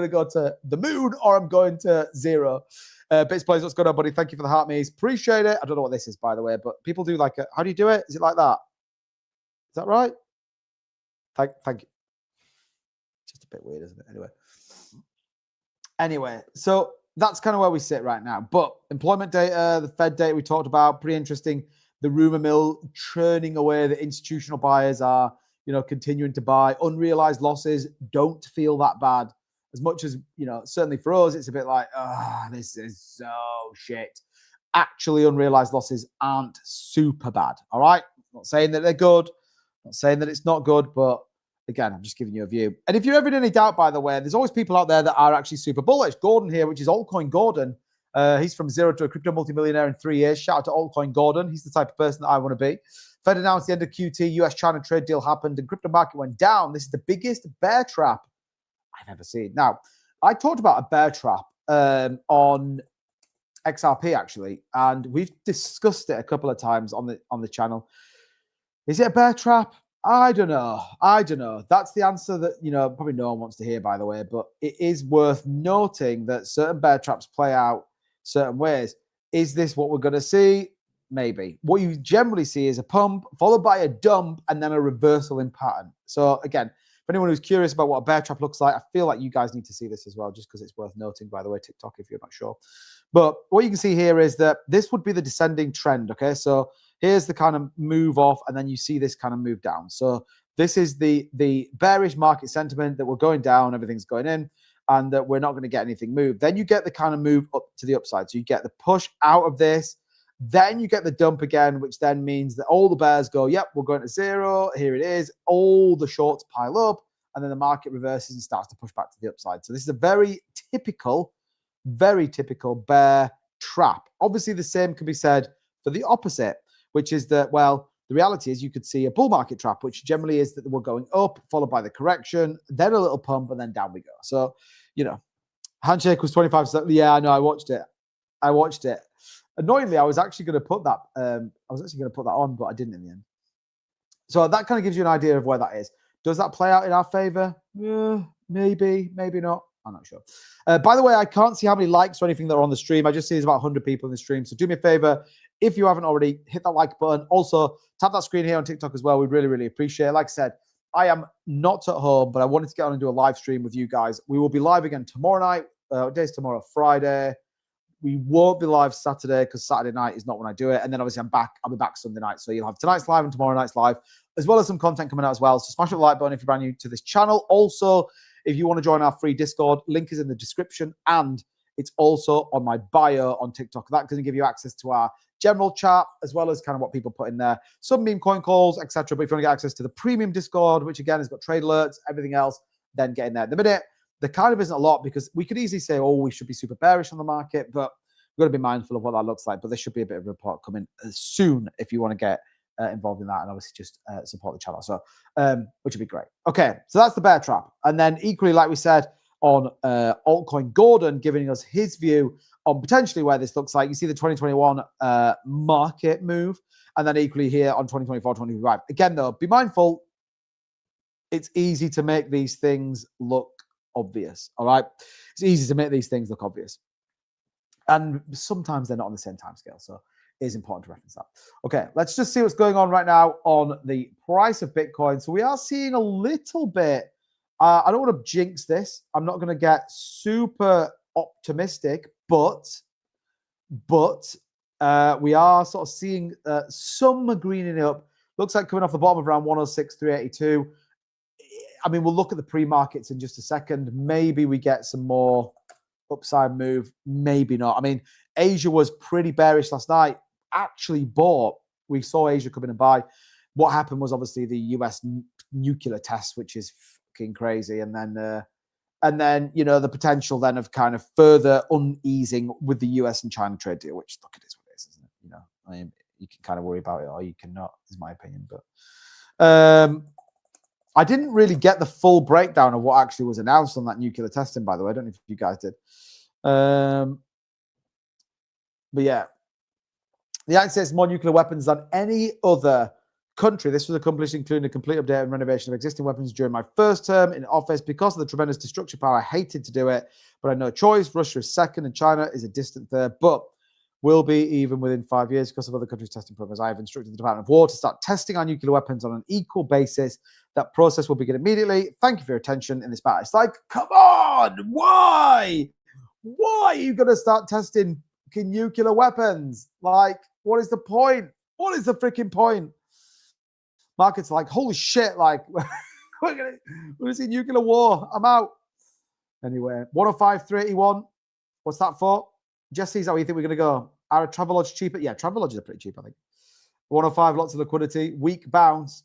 go to the moon or I'm going to zero. Bits Plays, what's going on, buddy? Thank you for the heart me's. Appreciate it. I don't know what this is, by the way, but people do like it. How do you do it? Is it like that? Is that right? Thank you. Just a bit weird, isn't it? Anyway, so that's kind of where we sit right now. But employment data, the Fed data we talked about, pretty interesting. The rumor mill churning away. The institutional buyers are, continuing to buy. Unrealized losses don't feel that bad. As much as, certainly for us, it's a bit like, this is so shit. Actually, unrealized losses aren't super bad. All right. I'm not saying that they're good. I'm not saying that it's not good, but again, I'm just giving you a view. And if you're ever in any doubt, by the way, there's always people out there that are actually super bullish. Gordon here, which is Altcoin Gordon. He's from zero to a crypto multimillionaire in 3 years. Shout out to Altcoin Gordon. He's the type of person that I want to be. Fed announced the end of QT, US-China trade deal happened, and crypto market went down. This is the biggest bear trap I've ever seen. Now, I talked about a bear trap on XRP, actually, and we've discussed it a couple of times on the channel. Is it a bear trap? I don't know. That's the answer that, probably no one wants to hear, by the way, but it is worth noting that certain bear traps play out certain ways. Is this what we're going to see? Maybe. What you generally see is a pump followed by a dump and then a reversal in pattern. So again, for anyone who's curious about what a bear trap looks like, I feel like you guys need to see this as well, just because it's worth noting, by the way, TikTok, if you're not sure. But what you can see here is that this would be the descending trend, okay? So here's the kind of move off, and then you see this kind of move down. So this is the bearish market sentiment that we're going down, everything's going in, and that we're not going to get anything moved. Then you get the kind of move up to the upside. So you get the push out of this. Then you get the dump again, which then means that all the bears go, yep, we're going to zero. Here it is. All the shorts pile up, and then the market reverses and starts to push back to the upside. So this is a very typical bear trap. Obviously, the same can be said for the opposite, which is that, well, the reality is you could see a bull market trap, which generally is that we're going up, followed by the correction, then a little pump, and then down we go. So, handshake was 25%. Yeah, I know. I watched it. Annoyingly, I was actually going to put that. On, but I didn't in the end. So that kind of gives you an idea of where that is. Does that play out in our favor? Maybe, maybe not. I'm not sure. By the way, I can't see how many likes or anything that are on the stream. I just see there's about 100 people in the stream. So do me a favor, if you haven't already, hit that like button. Also, tap that screen here on TikTok as well. We'd really, really appreciate it. Like I said, I am not at home, but I wanted to get on and do a live stream with you guys. We will be live again tomorrow night. What day is tomorrow? Friday. We won't be live Saturday because Saturday night is not when I do it. And then obviously I'll be back Sunday night. So you'll have tonight's live and tomorrow night's live, as well as some content coming out as well. So smash the like button if you're brand new to this channel. Also, if you want to join our free Discord, link is in the description, and it's also on my bio on TikTok. That can give you access to our general chat, as well as kind of what people put in there, some meme coin calls, etc. But if you want to get access to the premium Discord, which again has got trade alerts, everything else, then get in there. At the minute, there kind of isn't a lot, because we could easily say, oh, we should be super bearish on the market, but we've got to be mindful of what that looks like. But there should be a bit of a report coming soon if you want to get involved in that, and obviously just support the channel. So, which would be great. Okay, so that's the bear trap. And then equally, like we said, on altcoin Gordon giving us his view on potentially where this looks like. You see the 2021 market move, and then equally here on 2024, 2025. Again, though, be mindful. It's easy to make these things look obvious. All right, it's easy to make these things look obvious, and sometimes they're not on the same time scale. So it is important to reference that. Okay, let's just see what's going on right now on the price of Bitcoin. So we are seeing a little bit. I don't want to jinx this. I'm not going to get super optimistic, but we are sort of seeing some greening up. Looks like coming off the bottom of around 106,382. I mean, we'll look at the pre-markets in just a second. Maybe we get some more upside move, maybe not. I mean, Asia was pretty bearish last night. Actually bought. We saw Asia come in and buy. What happened was obviously the US nuclear test, which is fucking crazy, and then the potential then of kind of further uneasing with the US and China trade deal, which look, it is what it is, isn't it? I mean, you can kind of worry about it or you cannot, is my opinion. But I didn't really get the full breakdown of what actually was announced on that nuclear testing, by the way. I don't know if you guys did. But yeah, the United States has more nuclear weapons than any other country. This was accomplished including a complete update and renovation of existing weapons during my first term in office. Because of the tremendous destructive power, I hated to do it, but I had no choice. Russia is second and China is a distant third, but will be even within 5 years because of other countries' testing programs. I have instructed the Department of War to start testing our nuclear weapons on an equal basis. That process will begin immediately. Thank you for your attention in this matter. It's like, come on, why? Why are you going to start testing nuclear weapons? Like, what is the point? What is the freaking point? Markets like, holy shit, like, we're gonna see nuclear war. I'm out. Anyway, 105,381. What's that for? Jesse, is that where you think we're going to go? Are Travelodge cheaper? Yeah, Travelodges are pretty cheap, I think. 105, lots of liquidity. Weak bounce.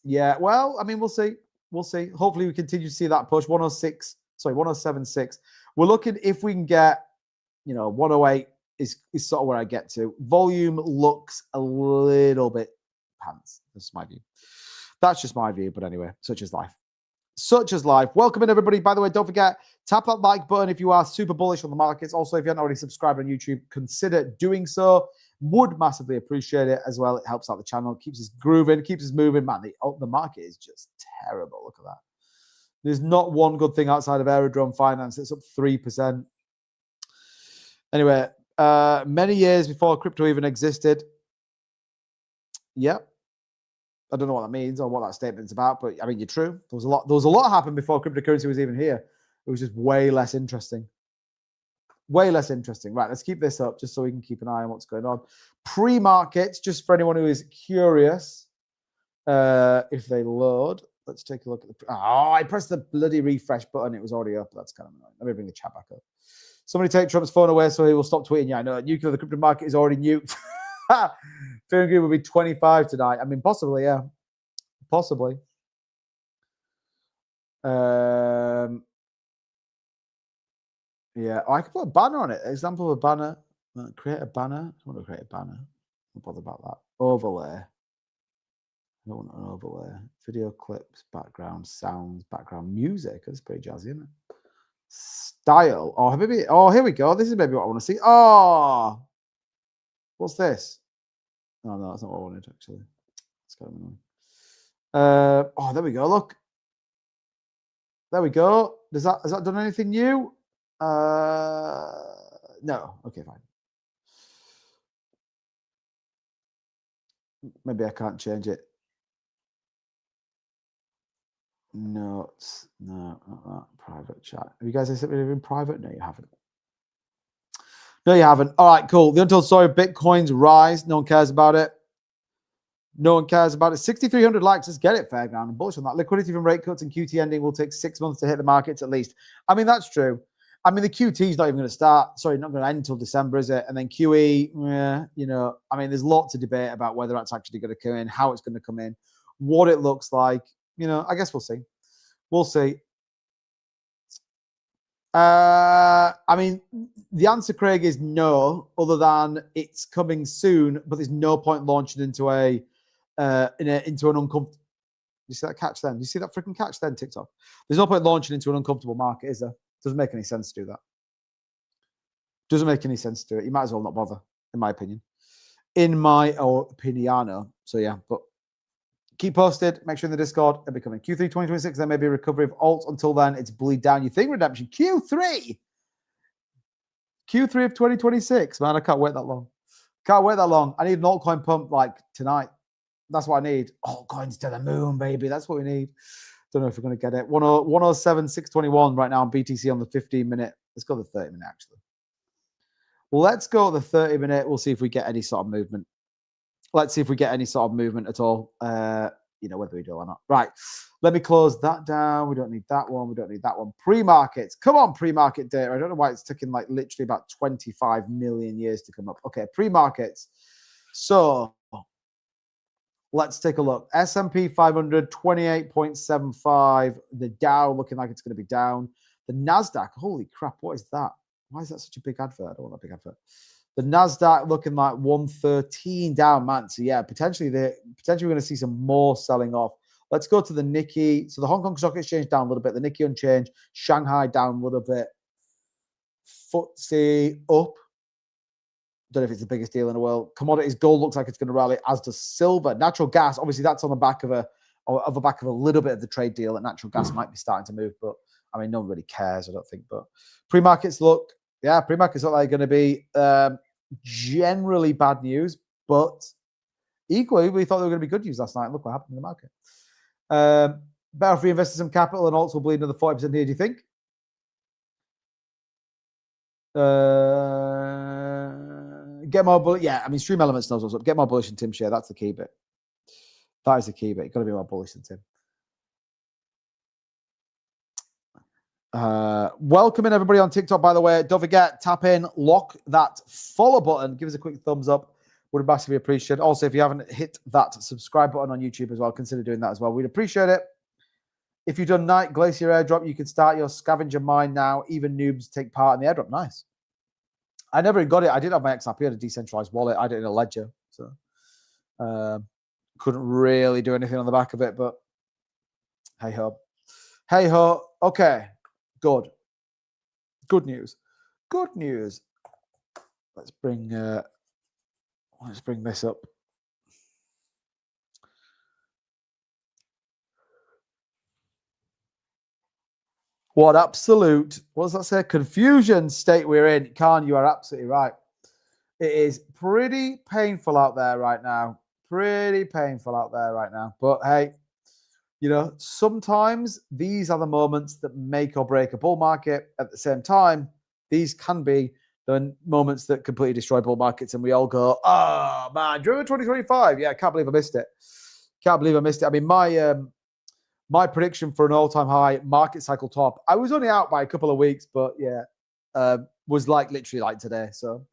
Yeah, well, I mean, we'll see. We'll see. Hopefully, we continue to see that push. 107.6. We're looking if we can get, 108 is sort of where I get to. Volume looks a little bit pants. That's my view. That's just my view. But anyway, such is life. Such as life. Welcome in, everybody. By the way, don't forget, tap that like button if you are super bullish on the markets. Also, if you haven't already subscribed on YouTube, consider doing so. Would massively appreciate it as well. It helps out the channel, keeps us grooving, keeps us moving. Man, the market is just terrible. Look at that. There's not one good thing outside of Aerodrome Finance. It's up 3%. Anyway, many years before crypto even existed. Yep. I don't know what that means or what that statement's about, but I mean, you're true. There was a lot happened before cryptocurrency was even here. It was just way less interesting. Way less interesting. Right, let's keep this up just so we can keep an eye on what's going on. Pre-markets, just for anyone who is curious, if they load, let's take a look at the. Oh, I pressed the bloody refresh button. It was already up. That's kind of annoying. Let me bring the chat back up. Somebody take Trump's phone away so he will stop tweeting. Yeah, I know. Nuclear, the crypto market is already nuked. Fear and greed will be 25 tonight. I mean, possibly, yeah. Possibly. Yeah, I could put a banner on it. Example of a banner. Create a banner. I want to create a banner. Don't bother about that. Overlay. I don't want an overlay. Video clips, background sounds, background music. That's pretty jazzy, isn't it? Style. Oh, maybe. Oh, here we go. This is maybe what I want to see. Oh, what's this? No, no, that's not what I wanted actually. It's kind of annoying. Oh, there we go. Look. There we go. Has that done anything new? No. Okay, fine. Maybe I can't change it. Notes. No, not that. Private chat. Have you guys said something in private? No, you haven't. No, you haven't. All right, cool. The untold story of Bitcoin's rise. No one cares about it. No one cares about it. 6,300 likes. Let's get it, Fairground. I'm bullish on that. Liquidity from rate cuts and QT ending will take 6 months to hit the markets at least. I mean, that's true. I mean, the QT is not even going to start. Sorry, not going to end until December, is it? And then QE, you know, I mean, there's lots of debate about whether that's actually going to come in, how it's going to come in, what it looks like. You know, I guess we'll see. We'll see. I mean, the answer, Craig, is no, other than it's coming soon, but there's no point launching into into an uncomfortable. You see that catch then? You see that freaking catch then, TikTok? There's no point launching into an uncomfortable market, is there? Doesn't make any sense to do that. Doesn't make any sense to do it. You might as well not bother, in my opinion. In my opiniano. So yeah, but keep posted. Make sure in the Discord. It'll be coming. Q3 2026. There may be a recovery of alt. Until then, it's bleed down. You think redemption? Q3 of 2026. Man, I can't wait that long. Can't wait that long. I need an altcoin pump like tonight. That's what I need. Altcoins to the moon, baby. That's what we need. Don't know if we're going to get it. 107,621 right now on BTC on the 15-minute. Let's go to the 30-minute, actually. Well, let's go to the 30-minute. We'll see if we get any sort of movement. Let's see if we get any sort of movement at all. You know, whether we do or not. Right. Let me close that down. We don't need that one. We don't need that one. Pre-markets. Come on, pre-market data. I don't know why it's taking like literally about 25 million years to come up. Okay, pre-markets. So let's take a look. S&P 500, 28.75. The Dow looking like it's going to be down. The NASDAQ, holy crap, what is that? Why is that such a big advert? I don't want a big advert. The NASDAQ looking like 113 down, man. So yeah, potentially we're going to see some more selling off. Let's go to the Nikkei. So the Hong Kong Stock Exchange down a little bit. The Nikkei unchanged. Shanghai down a little bit. FTSE up. Don't know if it's the biggest deal in the world. Commodities, gold looks like it's going to rally, as does silver. Natural gas, obviously that's on the back of a little bit of the trade deal that natural gas might be starting to move, but I mean, no one really cares, I don't think. But pre-markets look like they're going to be generally bad news, but equally, we thought they were going to be good news last night. Look what happened in the market. Better if we invested some capital and also bleed another 40% here, do you think? Get more bullish. Yeah, I mean, Stream Elements knows what's up. Get more bullish than Tim Share. That's the key bit. That is the key bit. You've got to be more bullish than Tim. Welcome in everybody on TikTok, by the way. Don't forget, tap in, lock that follow button. Give us a quick thumbs up. Would massively appreciate it. Also, if you haven't hit that subscribe button on YouTube as well, consider doing that as well. We'd appreciate it. If you've done Night Glacier airdrop, you can start your scavenger mine now. Even noobs take part in the airdrop. Nice. I never got it. I did have my XRPL, a decentralized wallet. I did it in a ledger. So couldn't really do anything on the back of it, but hey ho. Hey ho. Okay. Good. Good news. Good news. Let's bring this up. What absolute, what does that say? Confusion state we're in. Khan, you are absolutely right. It is pretty painful out there right now. Pretty painful out there right now. But hey, you know, sometimes these are the moments that make or break a bull market. At the same time, these can be the moments that completely destroy bull markets. And we all go, oh, man, do you remember 2025? Yeah, I can't believe I missed it. Can't believe I missed it. I mean, my prediction for an all-time high market cycle top, I was only out by a couple of weeks, but yeah, was like literally like today. So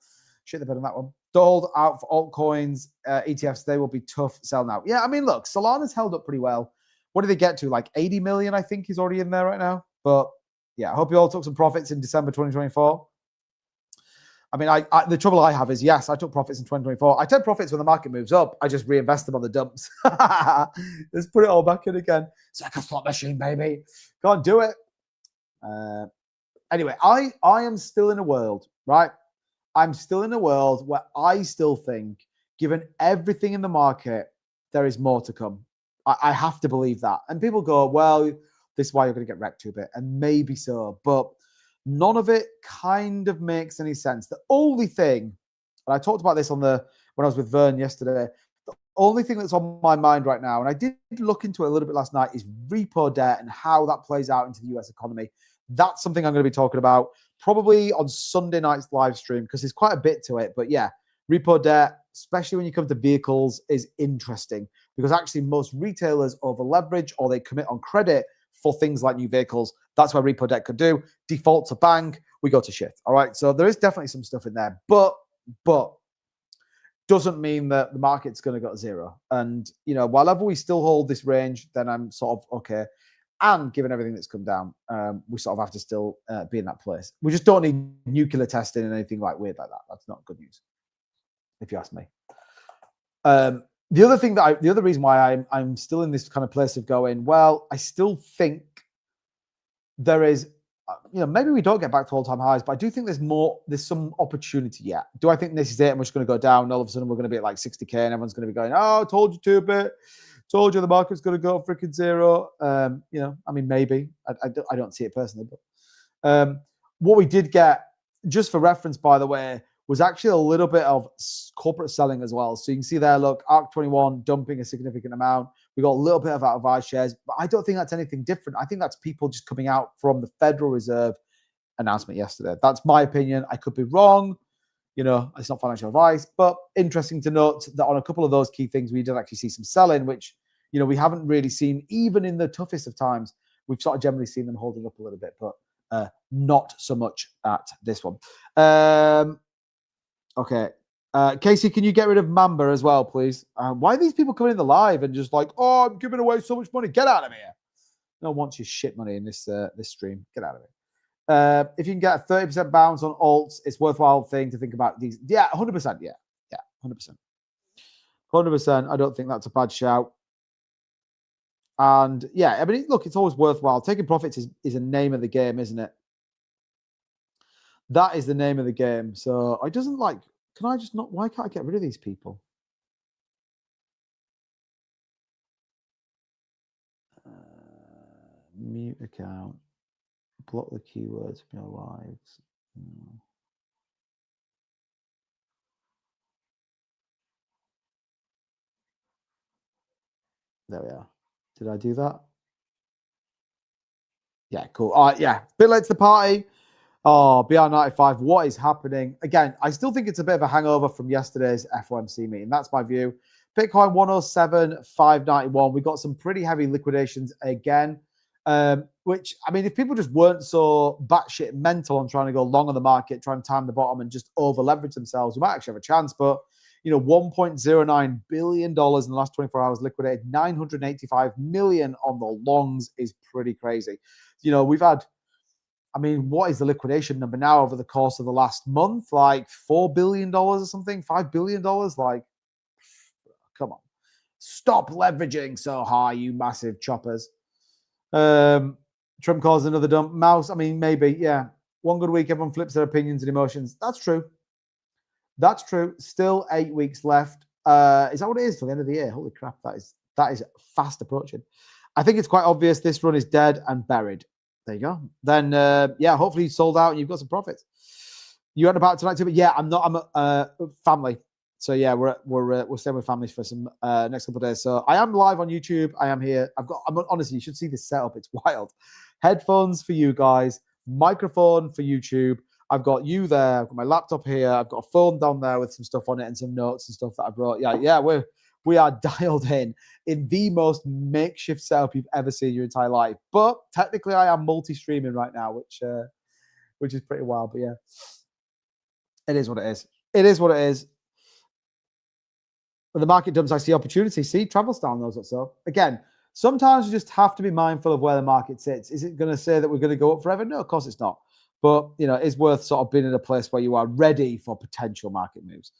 shit the bed on that one. Don't hold out for altcoins. ETFs, they will be tough sell now. Yeah, I mean, look, Solana's held up pretty well. What did they get to? Like 80 million, I think, is already in there right now. But yeah, I hope you all took some profits in December 2024. I mean, the trouble I have is, yes, I took profits in 2024. I take profits when the market moves up. I just reinvest them on the dumps. Let's put it all back in again. It's like a slot machine, baby. Can't do it. Anyway, I am still in a world, right? I'm still in a world where I still think, given everything in the market, there is more to come. I have to believe that. And people go, well, this is why you're going to get wrecked to a bit. And maybe so. But none of it kind of makes any sense. The only thing, and I talked about this when I was with Vern yesterday, the only thing that's on my mind right now, and I did look into it a little bit last night, is repo debt and how that plays out into the US economy. That's something I'm going to be talking about probably on Sunday night's live stream, because there's quite a bit to it. But yeah, repo debt, especially when you come to vehicles, is interesting, because actually most retailers over leverage or they commit on credit for things like new vehicles. That's where repo debt could do. Default to bank, we go to shit. All right. So there is definitely some stuff in there, but doesn't mean that the market's going to go to zero. And, you know, whenever we still hold this range, then I'm sort of okay. And given everything that's come down, we sort of have to still be in that place. We just don't need nuclear testing and anything like weird like that. That's not good news, if you ask me. The other reason why I'm still in this kind of place of going, well, I still think there is, you know, maybe we don't get back to all-time highs, but I do think there's some opportunity yet. Do I think this is it and we're just going to go down and all of a sudden we're going to be at like 60K and everyone's going to be going, oh, told you to, bit. Told you the market's going to go freaking zero. You know, I mean, maybe. I don't see it personally. But what we did get, just for reference, by the way, was actually a little bit of corporate selling as well. So you can see there, look, ARC21 dumping a significant amount. We got a little bit of out of our shares, but I don't think that's anything different. I think that's people just coming out from the Federal Reserve announcement yesterday. That's my opinion. I could be wrong. You know, it's not financial advice, but interesting to note that on a couple of those key things, we did actually see some selling, which, you know, we haven't really seen even in the toughest of times. We've sort of generally seen them holding up a little bit, but not so much at this one. Okay. Casey, can you get rid of Mamba as well, please? Why are these people coming in the live and just like, oh, I'm giving away so much money. Get out of here. No one wants your shit money in this stream. Get out of it. If you can get a 30% bounce on alts, it's a worthwhile thing to think about these. Yeah, 100%. Yeah, 100%. 100%. I don't think that's a bad shout. And yeah, I mean, look, it's always worthwhile. Taking profits is a name of the game, isn't it? That is the name of the game. So I doesn't like, can I just not, why can't I get rid of these people? Mute account, block the keywords from your lives. There we are. Did I do that? Yeah, cool. All right, yeah. Bit late to the party. Oh, BR95, what is happening? Again, I still think it's a bit of a hangover from yesterday's FOMC meeting. That's my view. Bitcoin 107,591. We got some pretty heavy liquidations again, which, I mean, if people just weren't so batshit mental on trying to go long on the market, trying to time the bottom and just over leverage themselves, we might actually have a chance. But, you know, $1.09 billion in the last 24 hours liquidated, 985 million on the longs is pretty crazy. You know, we've had, I mean, what is the liquidation number now over the course of the last month? Like $4 billion or something, $5 billion? Like, come on. Stop leveraging so high, you massive choppers. Trump calls another dump. Mouse, I mean, maybe, yeah. One good week, everyone flips their opinions and emotions. That's true. That's true. Still 8 weeks left. Is that what it is for the end of the year? Holy crap, that is fast approaching. I think it's quite obvious this run is dead and buried. There you go. Then, yeah, hopefully you sold out and you've got some profits. You aren't about tonight too, but yeah, I'm a family. So yeah, we're staying with families for some next couple of days. So I am live on YouTube. I am here. Honestly, you should see this setup. It's wild. Headphones for you guys, microphone for YouTube. I've got you there. I've got my laptop here. I've got a phone down there with some stuff on it and some notes and stuff that I brought. Yeah, we are dialed in the most makeshift setup you've ever seen in your entire life. But technically, I am multi-streaming right now, which is pretty wild. But yeah, it is what it is. It is what it is. When the market dumps, I see opportunity. See, travel style knows what's up. Again, sometimes you just have to be mindful of where the market sits. Is it going to say that we're going to go up forever? No, of course it's not. but you know, it's worth sort of being in a place where you are ready for potential market moves.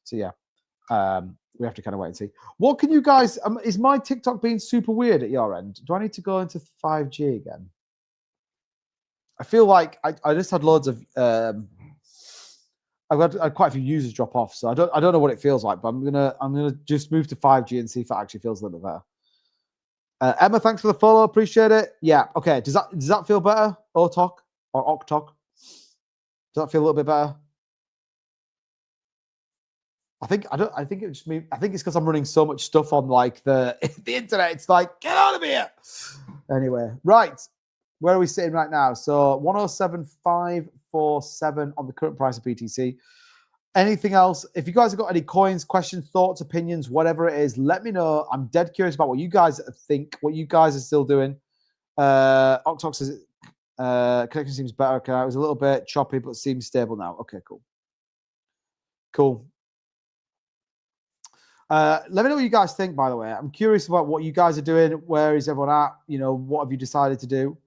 So yeah, we have to kind of wait and see. What can you guys? Is my TikTok being super weird at your end? Do I need to go into 5G again? I feel like I just had loads of I've had quite a few users drop off, so I don't know what it feels like, but I'm gonna just move to 5G and see if it actually feels a little bit better. Emma, thanks for the follow, appreciate it. Yeah, okay. Does that feel better? Otok or Oktok? Does that feel a little bit better? I think it just means, I think it's because I'm running so much stuff on like the internet. It's like, get out of here. Anyway, right. Where are we sitting right now? So 107,547 on the current price of BTC. Anything else? If you guys have got any coins, questions, thoughts, opinions, whatever it is, let me know. I'm dead curious about what you guys think, what you guys are still doing. Octox says connection seems better. Okay, it was a little bit choppy, but seems stable now. Okay, cool. Cool. Let me know what you guys think, by the way. I'm curious about what you guys are doing. Where is everyone at? You know, what have you decided to do?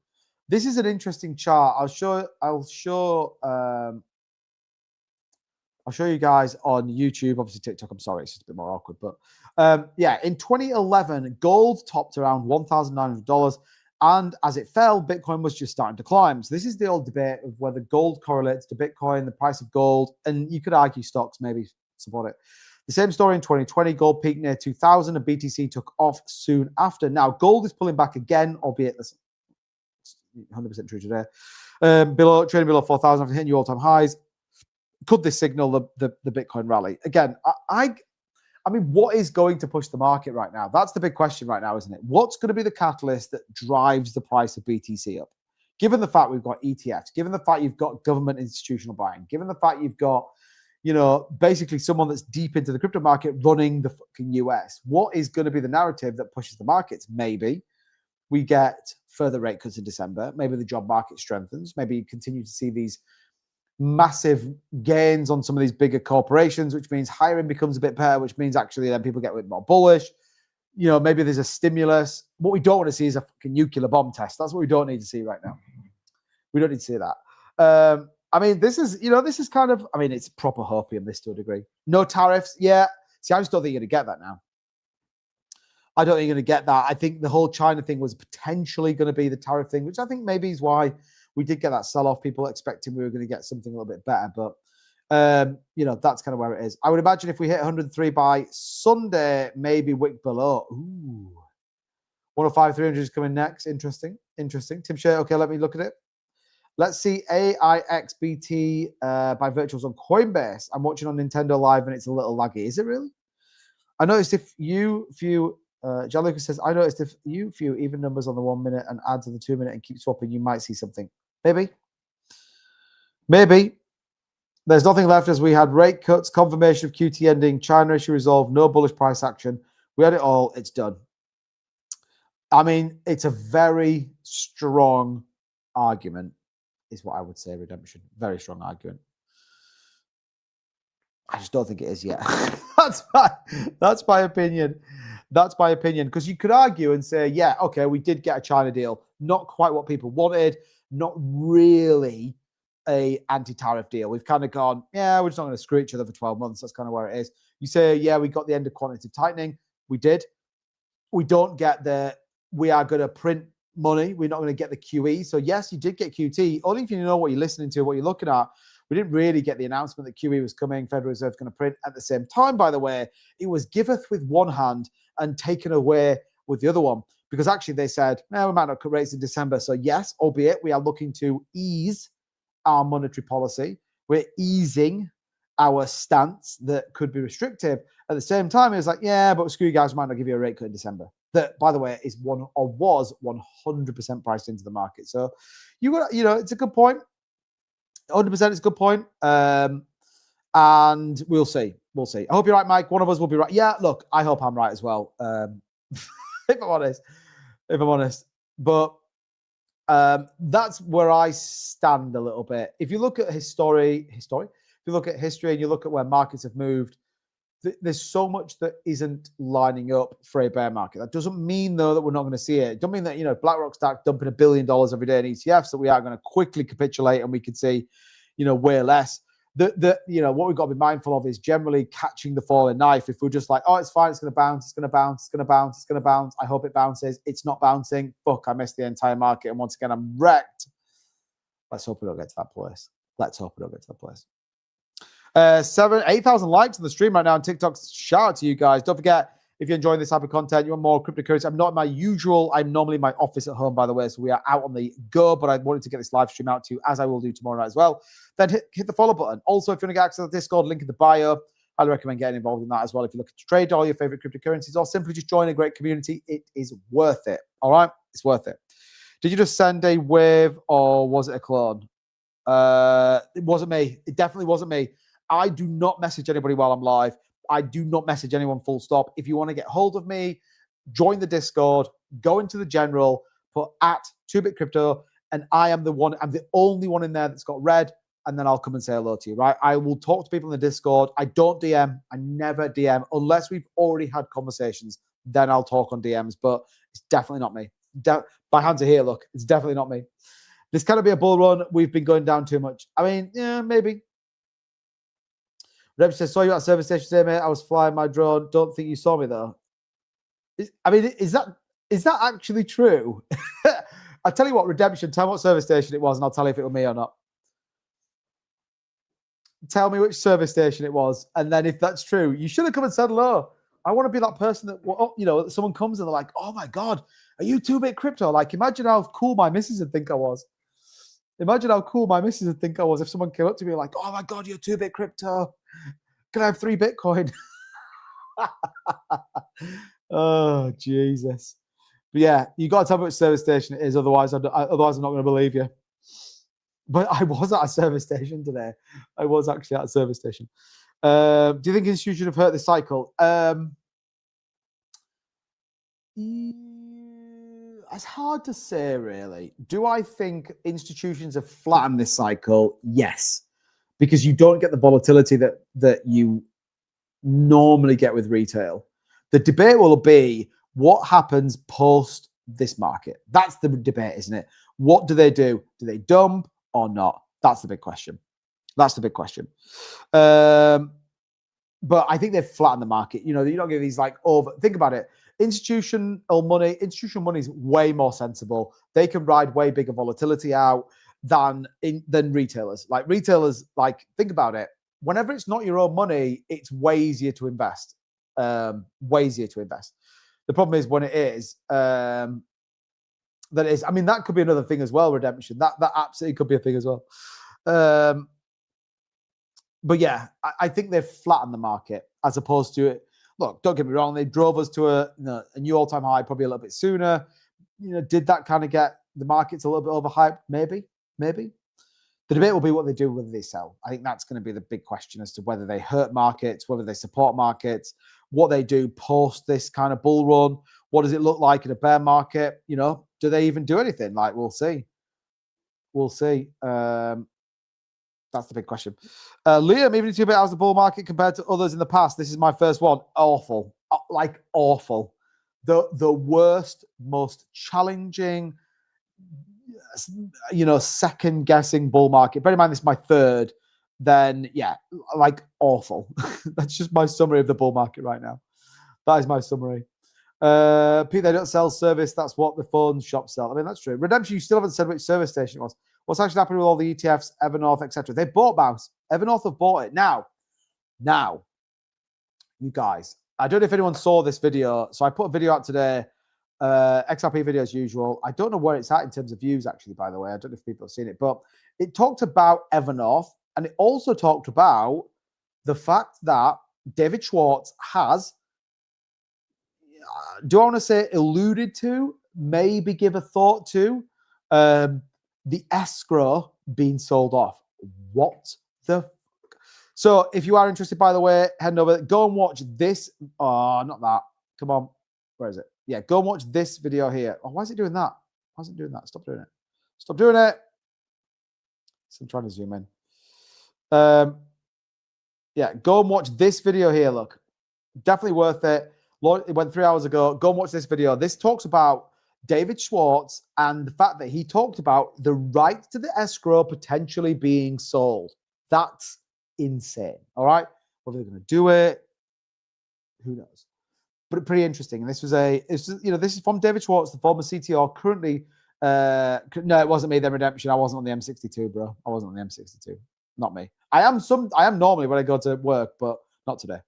This is an interesting chart. I'll show you guys on YouTube. Obviously, TikTok, I'm sorry, it's just a bit more awkward. But yeah, in 2011, gold topped around $1,900. And as it fell, Bitcoin was just starting to climb. So this is the old debate of whether gold correlates to Bitcoin, the price of gold. And you could argue stocks maybe support it. The same story in 2020. Gold peaked near 2,000 and BTC took off soon after. Now, gold is pulling back again, albeit that's 100% true today. Trading below 4,000 after hitting new all-time highs. Could this signal the Bitcoin rally? Again, I mean, what is going to push the market right now? That's the big question right now, isn't it? What's going to be the catalyst that drives the price of BTC up? Given the fact we've got ETFs, given the fact you've got government institutional buying, given the fact you've got, you know, basically someone that's deep into the crypto market running the fucking US, what is going to be the narrative that pushes the markets? Maybe we get further rate cuts in December. Maybe the job market strengthens. Maybe you continue to see these massive gains on some of these bigger corporations, which means hiring becomes a bit better, which means actually then people get a bit more bullish. You know, maybe there's a stimulus. What we don't want to see is a fucking nuclear bomb test. That's what we don't need to see right now. We don't need to see that. I mean, this is kind of, I mean, it's proper hopium, this to a degree. No tariffs. Yeah. See, I just don't think you're going to get that now. I don't think you're going to get that. I think the whole China thing was potentially going to be the tariff thing, which I think maybe is why we did get that sell-off. People expecting we were going to get something a little bit better, but you know, that's kind of where it is. I would imagine if we hit 103 by Sunday, maybe wick below. Ooh, 105, 300 is coming next. Interesting. Tim Shea, okay, let me look at it. Let's see AIXBT by Virtuals on Coinbase. I'm watching on Nintendo Live and it's a little laggy. Is it really? I noticed if you few, John Lucas says, I noticed if you few even numbers on the 1 minute and add to the 2 minute and keep swapping, you might see something. Maybe. There's nothing left as we had rate cuts, confirmation of QT ending, China issue resolved, no bullish price action. We had it all. It's done. I mean, it's a very strong argument, is what I would say, redemption. Very strong argument. I just don't think it is yet. That's my opinion. That's my opinion. Because you could argue and say, yeah, okay, we did get a China deal. Not quite what people wanted. Not really a anti-tariff deal. We've kind of gone, yeah, we're just not going to screw each other for 12 months. That's kind of where it is. You say, yeah, we got the end of quantitative tightening. We did. We don't get we are going to print money. We're not going to get the QE. So yes, you did get QT. Only if you know what you're listening to, what you're looking at. We didn't really get the announcement that QE was coming. Federal Reserve's going to print at the same time, by the way. It was giveth with one hand and taken away with the other one. Because actually they said, no, we might not cut rates in December. So yes, albeit we are looking to ease our monetary policy. We're easing our stance that could be restrictive. At the same time, it was like, yeah, but screw you guys, might not give you a rate cut in December. That, by the way, was 100% priced into the market. So it's a good point. 100% is a good point. And we'll see. We'll see. I hope you're right, Mike. One of us will be right. Yeah, look, I hope I'm right as well. If I'm honest. But that's where I stand a little bit. If you look at history, if you look at history and you look at where markets have moved, there's so much that isn't lining up for a bear market. That doesn't mean, though, that we're not going to see it. It doesn't mean that, you know, BlackRock start dumping $1 billion every day in ETFs, that we are going to quickly capitulate and we could see, you know, way less. You know, what we've got to be mindful of is generally catching the falling knife. If we're just like, oh, it's fine, it's going to bounce, it's going to bounce, it's going to bounce, it's going to bounce, I hope it bounces, it's not bouncing, fuck, I missed the entire market, and once again, I'm wrecked. Let's hope we don't get to that place. Let's hope we don't get to that place. 8,000 likes on the stream right now on TikTok. Shout out to you guys. Don't forget, if you're enjoying this type of content, you want more cryptocurrency. I'm not in my usual, I'm normally in my office at home, by the way, so we are out on the go, but I wanted to get this live stream out to you, as I will do tomorrow night as well. Then hit the follow button. Also, if you want to get access to the Discord, link in the bio. I'd recommend getting involved in that as well. If you're looking to trade all your favorite cryptocurrencies or simply just join a great community, it is worth it. All right? It's worth it. Did you just send a wave or was it a clone? It wasn't me. It definitely wasn't me. I do not message anybody while I'm live. I do not message anyone full stop. If you want to get hold of me, join the Discord, go into the general, put at 2bit crypto, and I'm the only one in there that's got red, and then I'll come and say hello to you, right? I will talk to people in the Discord. I don't DM. I never DM unless we've already had conversations. Then I'll talk on DMs, but it's definitely not me. My hands are here, look. It's definitely not me. This cannot be a bull run. We've been going down too much. I mean, yeah, maybe. Reb says, saw you at a service station today, mate. I was flying my drone. Don't think you saw me, though. I mean, is that actually true? I'll tell you what, Redemption, tell me what service station it was, and I'll tell you if it was me or not. Tell me which service station it was, and then if that's true, you should have come and said hello. I want to be that person that, you know, someone comes and they're like, oh my God, are you 2bit crypto? Like, imagine how cool my missus would think I was. Imagine how cool my missus would think I was if someone came up to me like, oh my God, you're 2bit crypto. Can I have 3 Bitcoin? Oh, Jesus. But yeah, you got to tell me which service station it is. Otherwise, I'm not going to believe you. But I was at a service station today. I was actually at a service station. Do you think institutions have hurt this cycle? It's hard to say, really. Do I think institutions have flattened this cycle? Yes. Because you don't get the volatility that you normally get with retail. The debate will be what happens post this market. That's the debate, isn't it? What do? Do they dump or not? That's the big question. That's the big question. But I think they've flattened the market. You know, you're not getting these like think about it. Institutional money is way more sensible. They can ride way bigger volatility out than retailers. Like retailers, like think about it. Whenever it's not your own money, it's way easier to invest. Way easier to invest. The problem is when it is, I mean, that could be another thing as well, redemption. That absolutely could be a thing as well. But yeah, I think they've flattened the market as opposed to it. Look, don't get me wrong, they drove us to a new all-time high probably a little bit sooner. You know, did that kind of get the markets a little bit overhyped? Maybe. The debate will be what they do, whether they sell. I think that's going to be the big question as to whether they hurt markets, whether they support markets, what they do post this kind of bull run. What does it look like in a bear market? You know, do they even do anything? Like, we'll see. We'll see. That's the big question. Liam, even 2bit, how's the bull market compared to others in the past? This is my first one. Awful. Like, awful. The worst, most challenging, you know, second guessing bull market. Bear in mind, this is my third. Then, yeah, like awful. That's just my summary of the bull market right now. That is my summary. Pete, they don't sell service. That's what the phone shops sell. I mean, that's true. Redemption, you still haven't said which service station it was. What's actually happening with all the ETFs, Evernorth, etc.? They bought Bounce. Evernorth have bought it. Now, you guys, I don't know if anyone saw this video. So I put a video out today. XRP video as usual. I don't know where it's at in terms of views, actually, by the way. I don't know if people have seen it, but it talked about Evernorth, and it also talked about the fact that David Schwartz has, do I want to say alluded to, maybe give a thought to, the escrow being sold off. What the fuck? So if you are interested, by the way, head over, go and watch this. Oh, not that. Come on. Where is it? Yeah, go and watch this video here. Oh, why is it doing that? Why is it doing that? Stop doing it. Stop doing it. So I'm trying to zoom in. Yeah, go and watch this video here. Look, Definitely worth it. It went 3 hours ago. Go and watch this video. This talks about David Schwartz and the fact that he talked about the right to the escrow potentially being sold. That's insane. All right. Whether they're going to do it, who knows? But pretty interesting. And this was this is from David Schwartz, the former CTO, currently. No, it wasn't me. Then Redemption. I wasn't on the M62, bro. I wasn't on the M62. Not me. I am normally when I go to work, but not today.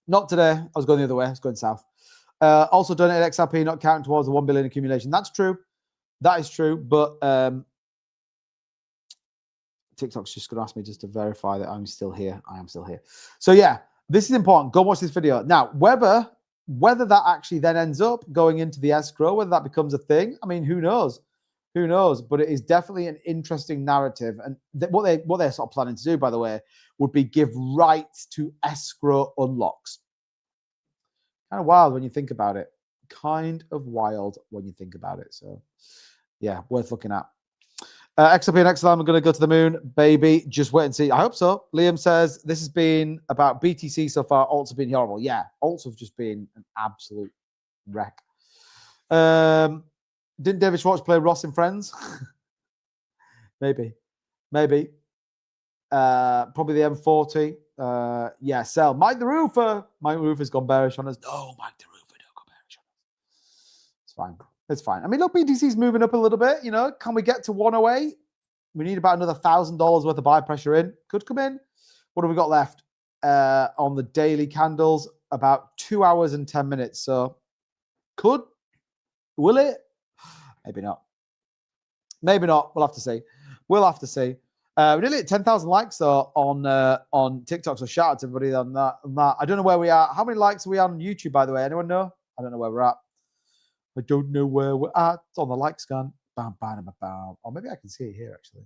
Not today. I was going the other way. I was going south. Also donated XRP, not counting towards the 1 billion accumulation. That's true. That is true. But TikTok's just going to ask me just to verify that I'm still here. I am still here. So yeah, this is important. Go watch this video. Now, whether that actually then ends up going into the escrow, whether that becomes a thing, I mean, who knows? Who knows? But it is definitely an interesting narrative. And what they're sort of planning to do, by the way, would be give rights to escrow unlocks. Kind of wild when you think about it. Kind of wild when you think about it. So yeah, worth looking at. XRP and XLM are going to go to the moon, baby. Just wait and see. I hope so. Liam says this has been about BTC so far. Alts have been horrible. Yeah, alts have just been an absolute wreck. Didn't David Schwartz play Ross in Friends? Maybe. Probably the M40. Yeah, sell. Mike the Roofer. Mike the Roofer's gone bearish on us. No, Mike the Roofer, don't go bearish on us. It's fine. It's fine. I mean, look, BTC's moving up a little bit. You know, can we get to 108? We need about another $1,000 worth of buy pressure in. Could come in. What have we got left on the daily candles? About 2 hours and 10 minutes. So could, will it? Maybe not. Maybe not. We'll have to see. We'll have to see. We're nearly at 10,000 likes though on TikTok. So shout out to everybody on that. I don't know where we are. How many likes are we on YouTube, by the way? Anyone know? I don't know where we're at. I don't know where we're at on the like scan. Bam, bam, bam, bam. Or maybe I can see it here, actually.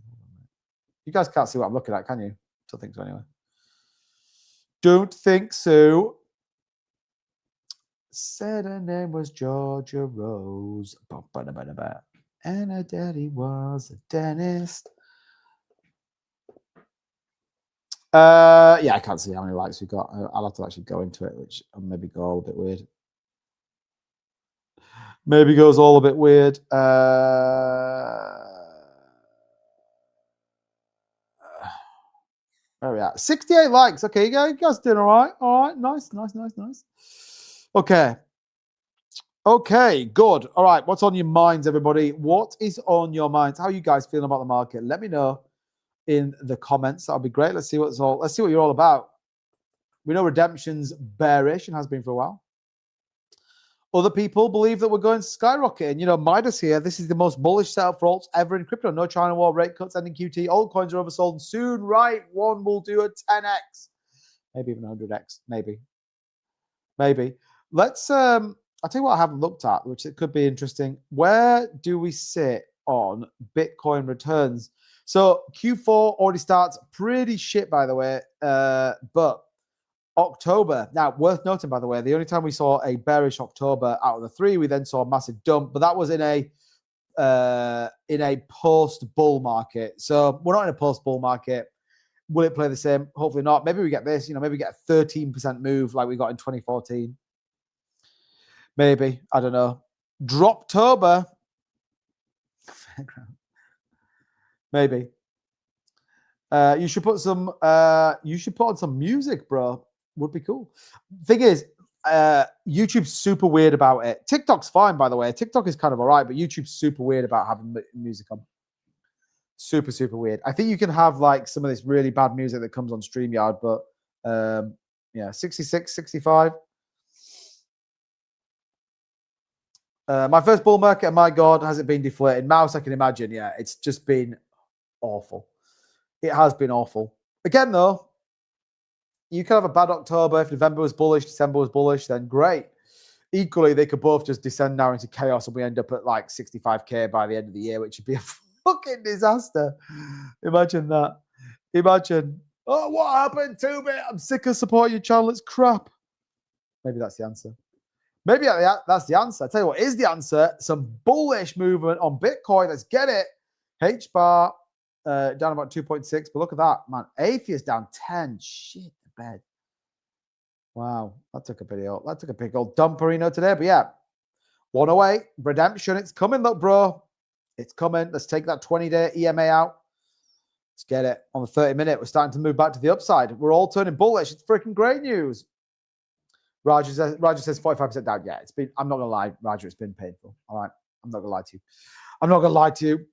You guys can't see what I'm looking at, can you? Don't think so, anyway. Don't think so. Said her name was Georgia Rose. Bam, bam, bam, bam. And her daddy was a dentist. Yeah, I can't see how many likes we got. I'll have to actually go into it, which maybe go all a bit weird. Maybe goes all a bit weird. Where are we at? 68 likes. Okay, you guys doing all right? All right, nice. Okay. Okay, good. All right, what's on your minds, everybody? What is on your minds? How are you guys feeling about the market? Let me know in the comments. That'll be great. Let's see what you're all about. We know redemption's bearish and has been for a while. Other people believe that we're going to skyrocket. And, you know, Midas here, this is the most bullish setup for alts ever in crypto. No China war, rate cuts, ending QT. Altcoins are oversold. And soon, right, one will do a 10x. Maybe even 100x. Maybe. Let's, I'll tell you what I haven't looked at, which it could be interesting. Where do we sit on Bitcoin returns? So Q4 already starts pretty shit, by the way. But October. Now, worth noting, by the way, the only time we saw a bearish October out of the three, we then saw a massive dump, but that was in a post-bull market. So we're not in a post-bull market. Will it play the same? Hopefully not. Maybe we get this, maybe we get a 13% move like we got in 2014. Maybe. I don't know. Droptober. Maybe. You should put on some music, bro. Would be cool. Thing is, YouTube's super weird about it. TikTok's fine, by the way. TikTok is kind of all right, but YouTube's super weird about having music on. Super, super weird. I think you can have like some of this really bad music that comes on StreamYard, but yeah, 66, 65. My first bull market, and my God, has it been deflated? Mouse, I can imagine. Yeah, it's just been awful. It has been awful. Again, though, you could have a bad October. If November was bullish, December was bullish, then great. Equally, they could both just descend now into chaos and we end up at like 65K by the end of the year, which would be a fucking disaster. Imagine that. Imagine. Oh, what happened to me? I'm sick of supporting your channel. It's crap. Maybe that's the answer. Maybe that's the answer. I tell you what is the answer. Some bullish movement on Bitcoin. Let's get it. H-bar down about 2.6. But look at that, man. Atheist down 10. Shit, the bed. Wow, that took a video. That took a big old dumperino today. But yeah, 108 redemption. It's coming, look, bro. It's coming. Let's take that 20-day EMA out. Let's get it on the 30-minute. We're starting to move back to the upside. We're all turning bullish. It's freaking great news. Roger says 45% down. Yeah, it's been. I'm not gonna lie, Roger. It's been painful. All right, I'm not gonna lie to you. I'm not gonna lie to you.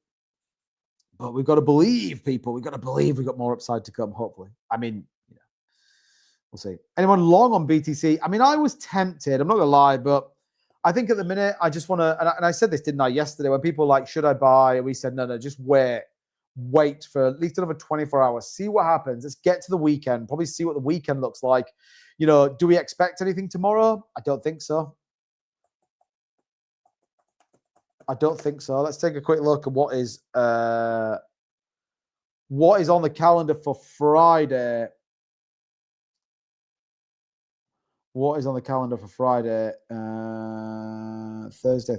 But we've got to believe, people. We've got to believe we've got more upside to come. Hopefully. I mean, yeah, we'll see. Anyone long on BTC? I mean, I was tempted. I'm not gonna lie, but I think at the minute I just want to. And I said this, didn't I, yesterday? When people were like, should I buy? And we said, no, just wait for at least another 24 hours. See what happens. Let's get to the weekend. Probably see what the weekend looks like. You know, do we expect anything tomorrow? I don't think so. I don't think so. Let's take a quick look at what is on the calendar for Friday. What is on the calendar for Friday? Thursday.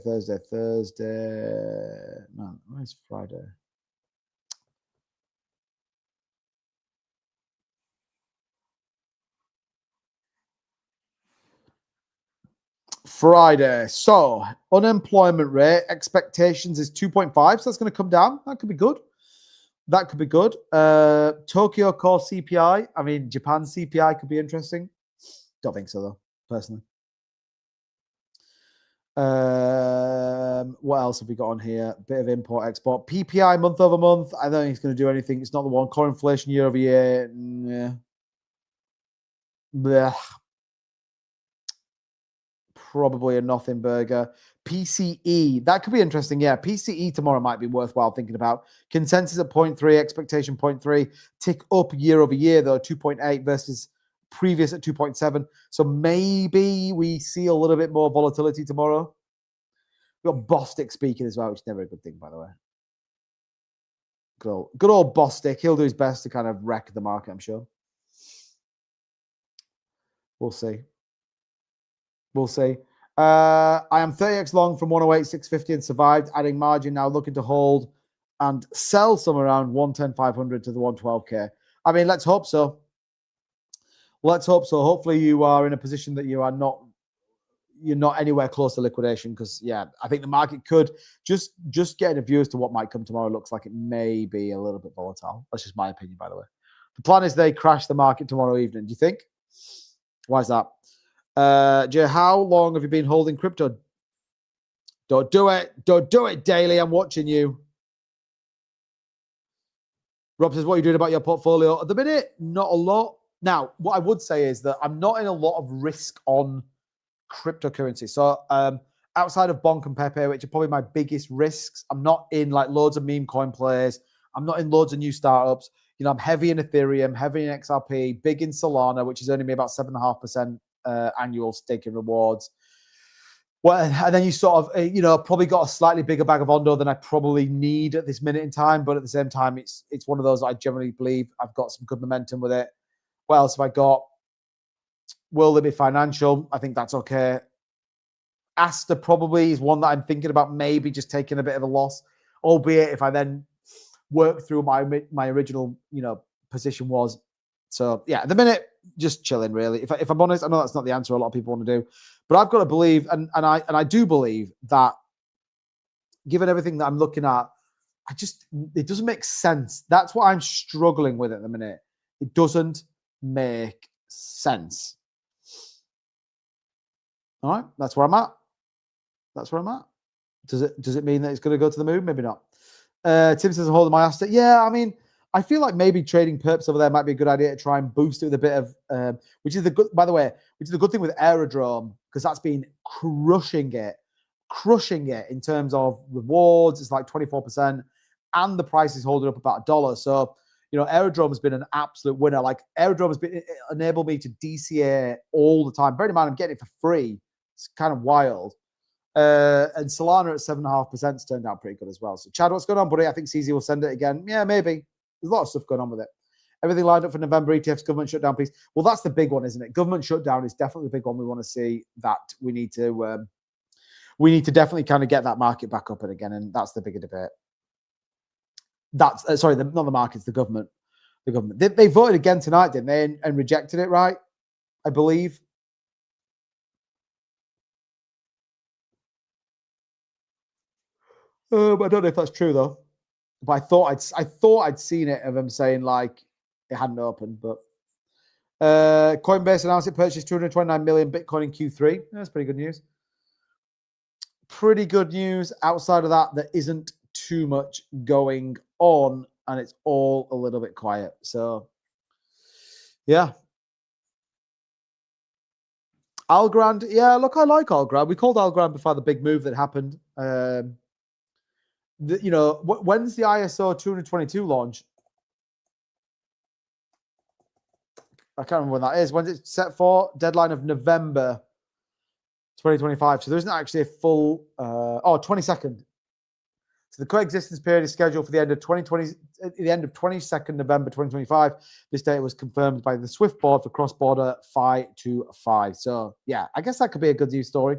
Man, where's Friday? Friday. So unemployment rate expectations is 2.5. So that's going to come down. That could be good. That could be good. Tokyo core CPI. I mean, Japan CPI could be interesting. Don't think so, though, personally. What else have we got on here? Bit of import export. PPI month over month. I don't think it's going to do anything. It's not the one. Core inflation year over year. Yeah. Blech. Probably a nothing burger. PCE, that could be interesting. Yeah, PCE tomorrow might be worthwhile thinking about. Consensus at 0.3, expectation 0.3. Tick up year over year, though, 2.8 versus previous at 2.7. So maybe we see a little bit more volatility tomorrow. We've got Bostic speaking as well, which is never a good thing, by the way. Good old Bostic. He'll do his best to kind of wreck the market, I'm sure. We'll see. We'll see. I am 30x long from 108, 650 and survived, adding margin now, looking to hold and sell some around 110, 500 to the 112K. I mean, let's hope so. Let's hope so. Hopefully you are in a position that you're not anywhere close to liquidation, because, yeah, I think the market could just getting a view as to what might come tomorrow looks like it may be a little bit volatile. That's just my opinion, by the way. The plan is they crash the market tomorrow evening. Do you think? Why is that? Jay, how long have you been holding crypto? Don't do it. Don't do it, Daily. I'm watching you. Rob says, what are you doing about your portfolio? At the minute, not a lot. Now, what I would say is that I'm not in a lot of risk on cryptocurrency. So outside of Bonk and Pepe, which are probably my biggest risks, I'm not in like loads of meme coin plays. I'm not in loads of new startups. You know, I'm heavy in Ethereum, heavy in XRP, big in Solana, which is earning me about 7.5% annual staking rewards. Well, and then you sort of, probably got a slightly bigger bag of Ondo than I probably need at this minute in time. But at the same time, it's one of those I generally believe I've got some good momentum with it. What else have I got? Will there be financial? I think that's okay. Asta probably is one that I'm thinking about maybe just taking a bit of a loss, albeit if I then work through my original, position was. So yeah, at the minute, just chilling really. If I'm honest, I know that's not the answer a lot of people want to do, but I've got to believe, and I do believe that given everything that I'm looking at, it doesn't make sense. That's what I'm struggling with at the minute. It doesn't make sense. All right, that's where I'm at. That's where I'm at. Does it mean that it's going to go to the moon? Maybe not. Tim says, hold my asset. Yeah, I mean, I feel like maybe trading perps over there might be a good idea to try and boost it with a bit of, which is the good thing with Aerodrome, because that's been crushing it in terms of rewards. It's like 24%, and the price is holding up about $1. So, Aerodrome has been an absolute winner. Like Aerodrome has been enabled me to DCA all the time. Bear in mind, I'm getting it for free. It's kind of wild. And Solana at 7.5% turned out pretty good as well. So, Chad, what's going on, buddy? I think CZ will send it again. Yeah, maybe. There's a lot of stuff going on with it. Everything lined up for November. ETFs, government shutdown piece. Well, that's the big one, isn't it? Government shutdown is definitely the big one we want to see. That we need to definitely kind of get that market back up and again, and that's the bigger debate. That's not the markets, the government. The government. They voted again tonight, didn't they? And rejected it, right? I believe. I don't know if that's true though. But I thought I'd seen it of him saying like it hadn't opened. But Coinbase announced it purchased 229 million Bitcoin in Q3. That's pretty good news. Pretty good news. Outside of that, there isn't too much going on, and it's all a little bit quiet. So, yeah. Algorand, yeah, look, I like Algorand. We called Algorand before the big move that happened. When's the ISO 222 launch? I can't remember when that is. When's it set for? Deadline of November 2025. So there isn't actually a full 22nd. So the coexistence period is scheduled for the end of 2020, the end of 22nd November 2025. This date was confirmed by the Swift board for cross-border FI to FI. So yeah, I guess that could be a good news story.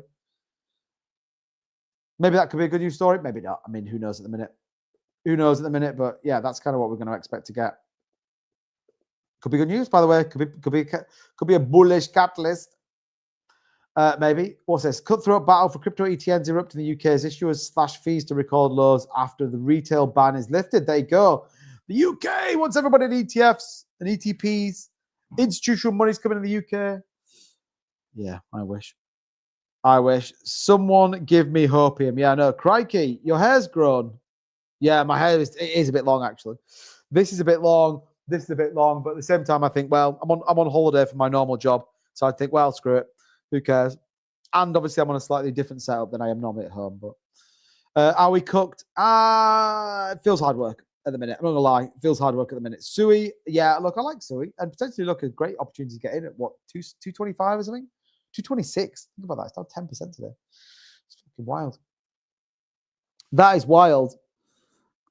Maybe that could be a good news story. Maybe not. I mean, who knows at the minute? Who knows at the minute? But yeah, that's kind of what we're going to expect to get. Could be good news, by the way. Could be a bullish catalyst. Maybe. What's this? Cutthroat battle for crypto ETNs erupt in the UK as issuers slash fees to record lows after the retail ban is lifted. There you go. The UK wants everybody in ETFs and ETPs. Institutional money's coming in the UK. Yeah, I wish. Someone give me hopium. Yeah, I know. Crikey, your hair's grown. Yeah, my hair is a bit long, actually. This is a bit long. This is a bit long. But at the same time, I think, well, I'm on holiday for my normal job. So I think, well, screw it. Who cares? And obviously, I'm on a slightly different setup than I am normally at home. But are we cooked? It feels hard work at the minute. I'm not going to lie. It feels hard work at the minute. Sui, yeah, look, I like Sui. And potentially look a great opportunity to get in at what, 225 or something? 226. Think about that. It's down 10% today. It's fucking wild. That is wild.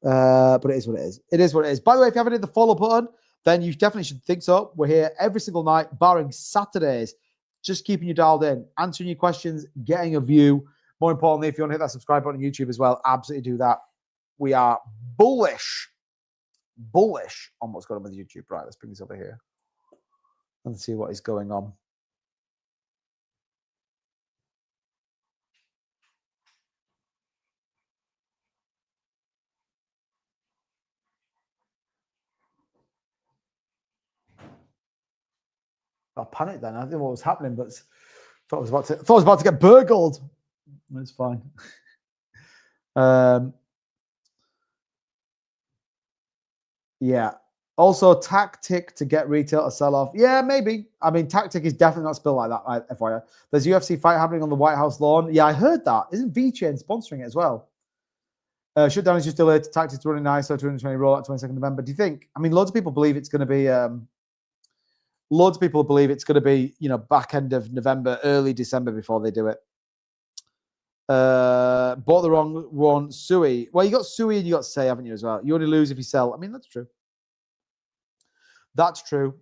But it is what it is. It is what it is. By the way, if you haven't hit the follow button, then you definitely should think so. We're here every single night, barring Saturdays, just keeping you dialed in, answering your questions, getting a view. More importantly, if you want to hit that subscribe button on YouTube as well, absolutely do that. We are bullish on what's going on with YouTube. Right, let's bring this over here and see what is going on. I panicked then. I didn't know what was happening, but thought I was about to get burgled. It's fine. Yeah. Also, tactic to get retail to sell off. Yeah, maybe. I mean, tactic is definitely not spilled like that, FYI. There's a UFC fight happening on the White House lawn. Yeah, I heard that. Isn't VChain sponsoring it as well? Shutdown is just delayed. Tactics running nice. So 220 roll at 22nd November. Do you think? I mean, loads of people believe it's going to be. Loads of people believe it's going to be, back end of November, early December before they do it. Bought the wrong one. Sui. Well, you got Sui and you got Say, haven't you, as well? You only lose if you sell. I mean, that's true. That's true.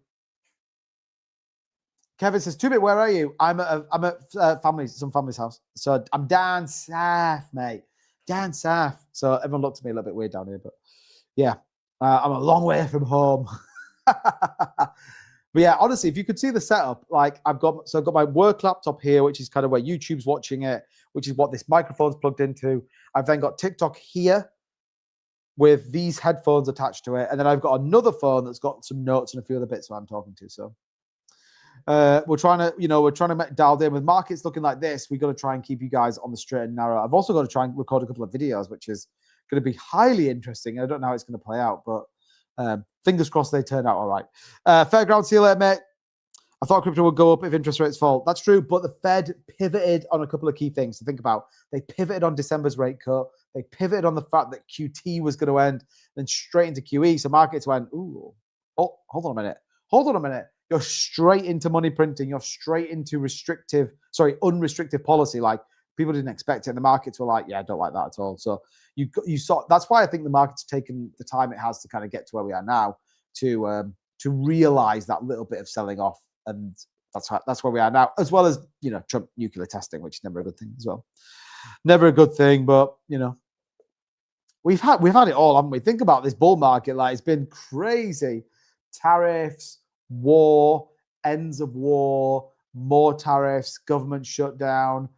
Kevin says, 2-bit, where are you? I'm at some family's house. So I'm down south, mate. Down south. So everyone looked at me a little bit weird down here, but yeah, I'm a long way from home. But yeah, honestly, if you could see the setup, like I've got my work laptop here, which is kind of where YouTube's watching it, which is what this microphone's plugged into. I've then got TikTok here with these headphones attached to it. And then I've got another phone that's got some notes and a few other bits that I'm talking to. So we're trying to make dialed in with markets looking like this. We've got to try and keep you guys on the straight and narrow. I've also got to try and record a couple of videos, which is going to be highly interesting. I don't know how it's going to play out, but fingers crossed they turn out all right. Fairground, see you later, mate. I thought crypto would go up if interest rates fall. That's true, but the Fed pivoted on a couple of key things to think about. They pivoted on December's rate cut. They pivoted on the fact that QT was going to end, then straight into QE. So markets went, ooh, oh, hold on a minute. You're straight into money printing. You're straight into unrestrictive policy. Like people didn't expect it. And the markets were like, yeah, I don't like that at all. So you saw, that's why I think the market's taken the time it has to kind of get to where we are now to realize that little bit of selling off. And that's where we are now, as well as, Trump nuclear testing, which is never a good thing as well. Never a good thing, but, we've had it all, haven't we? Think about this bull market. Like, it's been crazy. Tariffs, war, ends of war, more tariffs, government shutdown,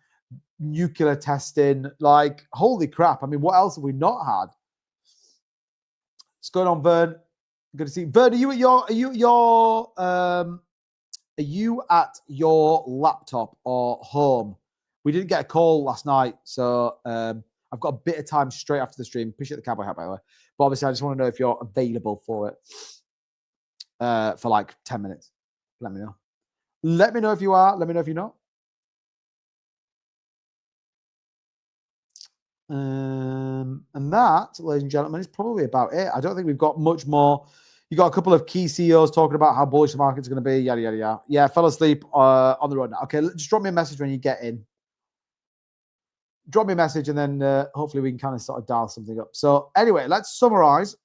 nuclear testing. Like, holy crap. I mean, what else have we not had? What's going on, Vern? Good to see you. Vern, are you at your laptop or home? We didn't get a call last night, so I've got a bit of time straight after the stream. Appreciate the cowboy hat, by the way. But obviously, I just want to know if you're available for it for like 10 minutes. Let me know. Let me know if you are. Let me know if you're not. And that, ladies and gentlemen, is probably about it. I don't think we've got much more. You got a couple of key CEOs talking about how bullish the market's going to be, yada, yada, yada. Yeah, fell asleep on the road now. Okay, just drop me a message when you get in. Drop me a message and then hopefully we can kind of sort of dial something up. So anyway, let's summarize.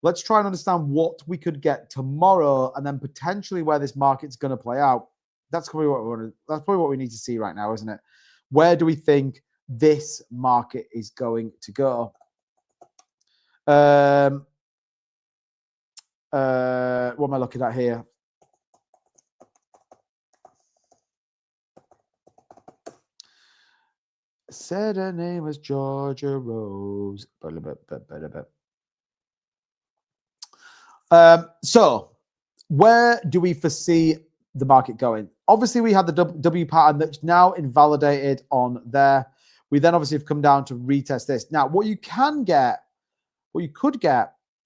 Let's try and understand what we could get tomorrow and then potentially where this market's going to play out. That's probably what we want to, that's probably what we need to see right now, isn't it? Where do we think this market is going to go? What am I looking at here? Said her name was Georgia Rose. So where do we foresee the market going? Obviously, we had the W pattern that's now invalidated on there. We then obviously have come down to retest this. Now, what you could get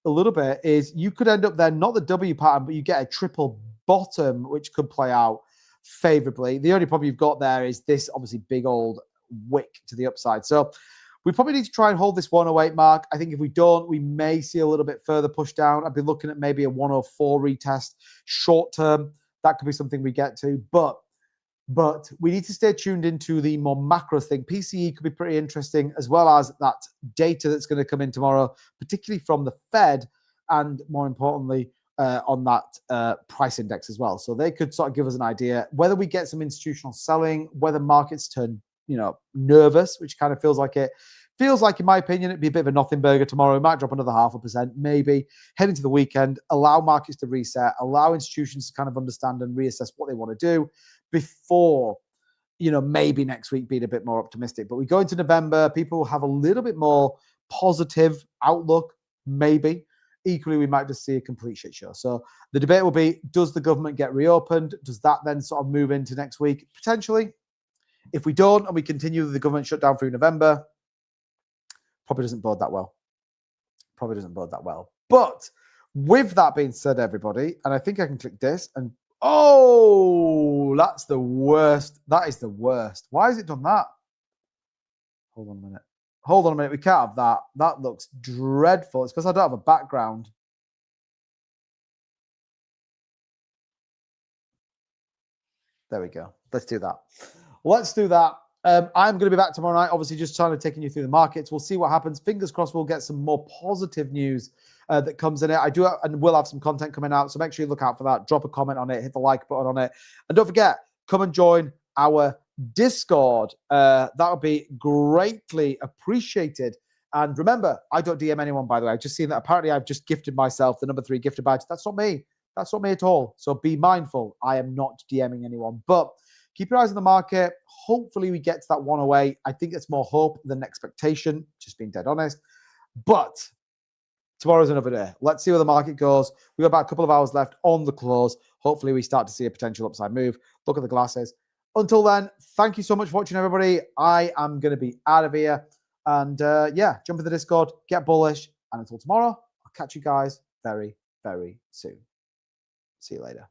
a little bit is you could end up there, not the W pattern, but you get a triple bottom, which could play out favorably. The only problem you've got there is this obviously big old wick to the upside. So we probably need to try and hold this 108 mark. I think if we don't, we may see a little bit further push down. I'd be looking at maybe a 104 retest short term. That could be something we get to, but we need to stay tuned into the more macro thing. PCE could be pretty interesting, as well as that data that's going to come in tomorrow, particularly from the Fed, and more importantly, on that price index as well. So they could sort of give us an idea whether we get some institutional selling, whether markets turn, nervous, which kind of feels like it. Feels like, in my opinion, it'd be a bit of a nothing burger tomorrow. It might drop another 0.5%, maybe. Head into the weekend, allow markets to reset, allow institutions to kind of understand and reassess what they want to do before, maybe next week being a bit more optimistic. But we go into November, people have a little bit more positive outlook, maybe. Equally, we might just see a complete shit show. So the debate will be, does the government get reopened? Does that then sort of move into next week? Potentially. If we don't and we continue the government shutdown through November, probably doesn't bode that well. But with that being said, everybody, and I think I can click this and, oh, that's the worst. That is the worst. Why has it done that? Hold on a minute. We can't have that. That looks dreadful. It's because I don't have a background. There we go. Let's do that. I'm going to be back tomorrow night, obviously just trying to taking you through the markets. We'll see what happens. Fingers crossed we'll get some more positive news that comes in it. I do and will have some content coming out, so make sure you look out for that. Drop a comment on it, hit the like button on it. And don't forget, come and join our Discord. That would be greatly appreciated. And remember, I don't DM anyone, by the way. I've just seen that apparently I've just gifted myself the number 3 gifted badge. That's not me. That's not me at all. So be mindful. I am not DMing anyone. But keep your eyes on the market. Hopefully we get to that 108. I think it's more hope than expectation, just being dead honest. But tomorrow's another day. Let's see where the market goes. We've got about a couple of hours left on the close. Hopefully we start to see a potential upside move. Look at the glasses. Until then, thank you so much for watching, everybody. I am going to be out of here. And jump in the Discord, get bullish. And until tomorrow, I'll catch you guys very, very soon. See you later.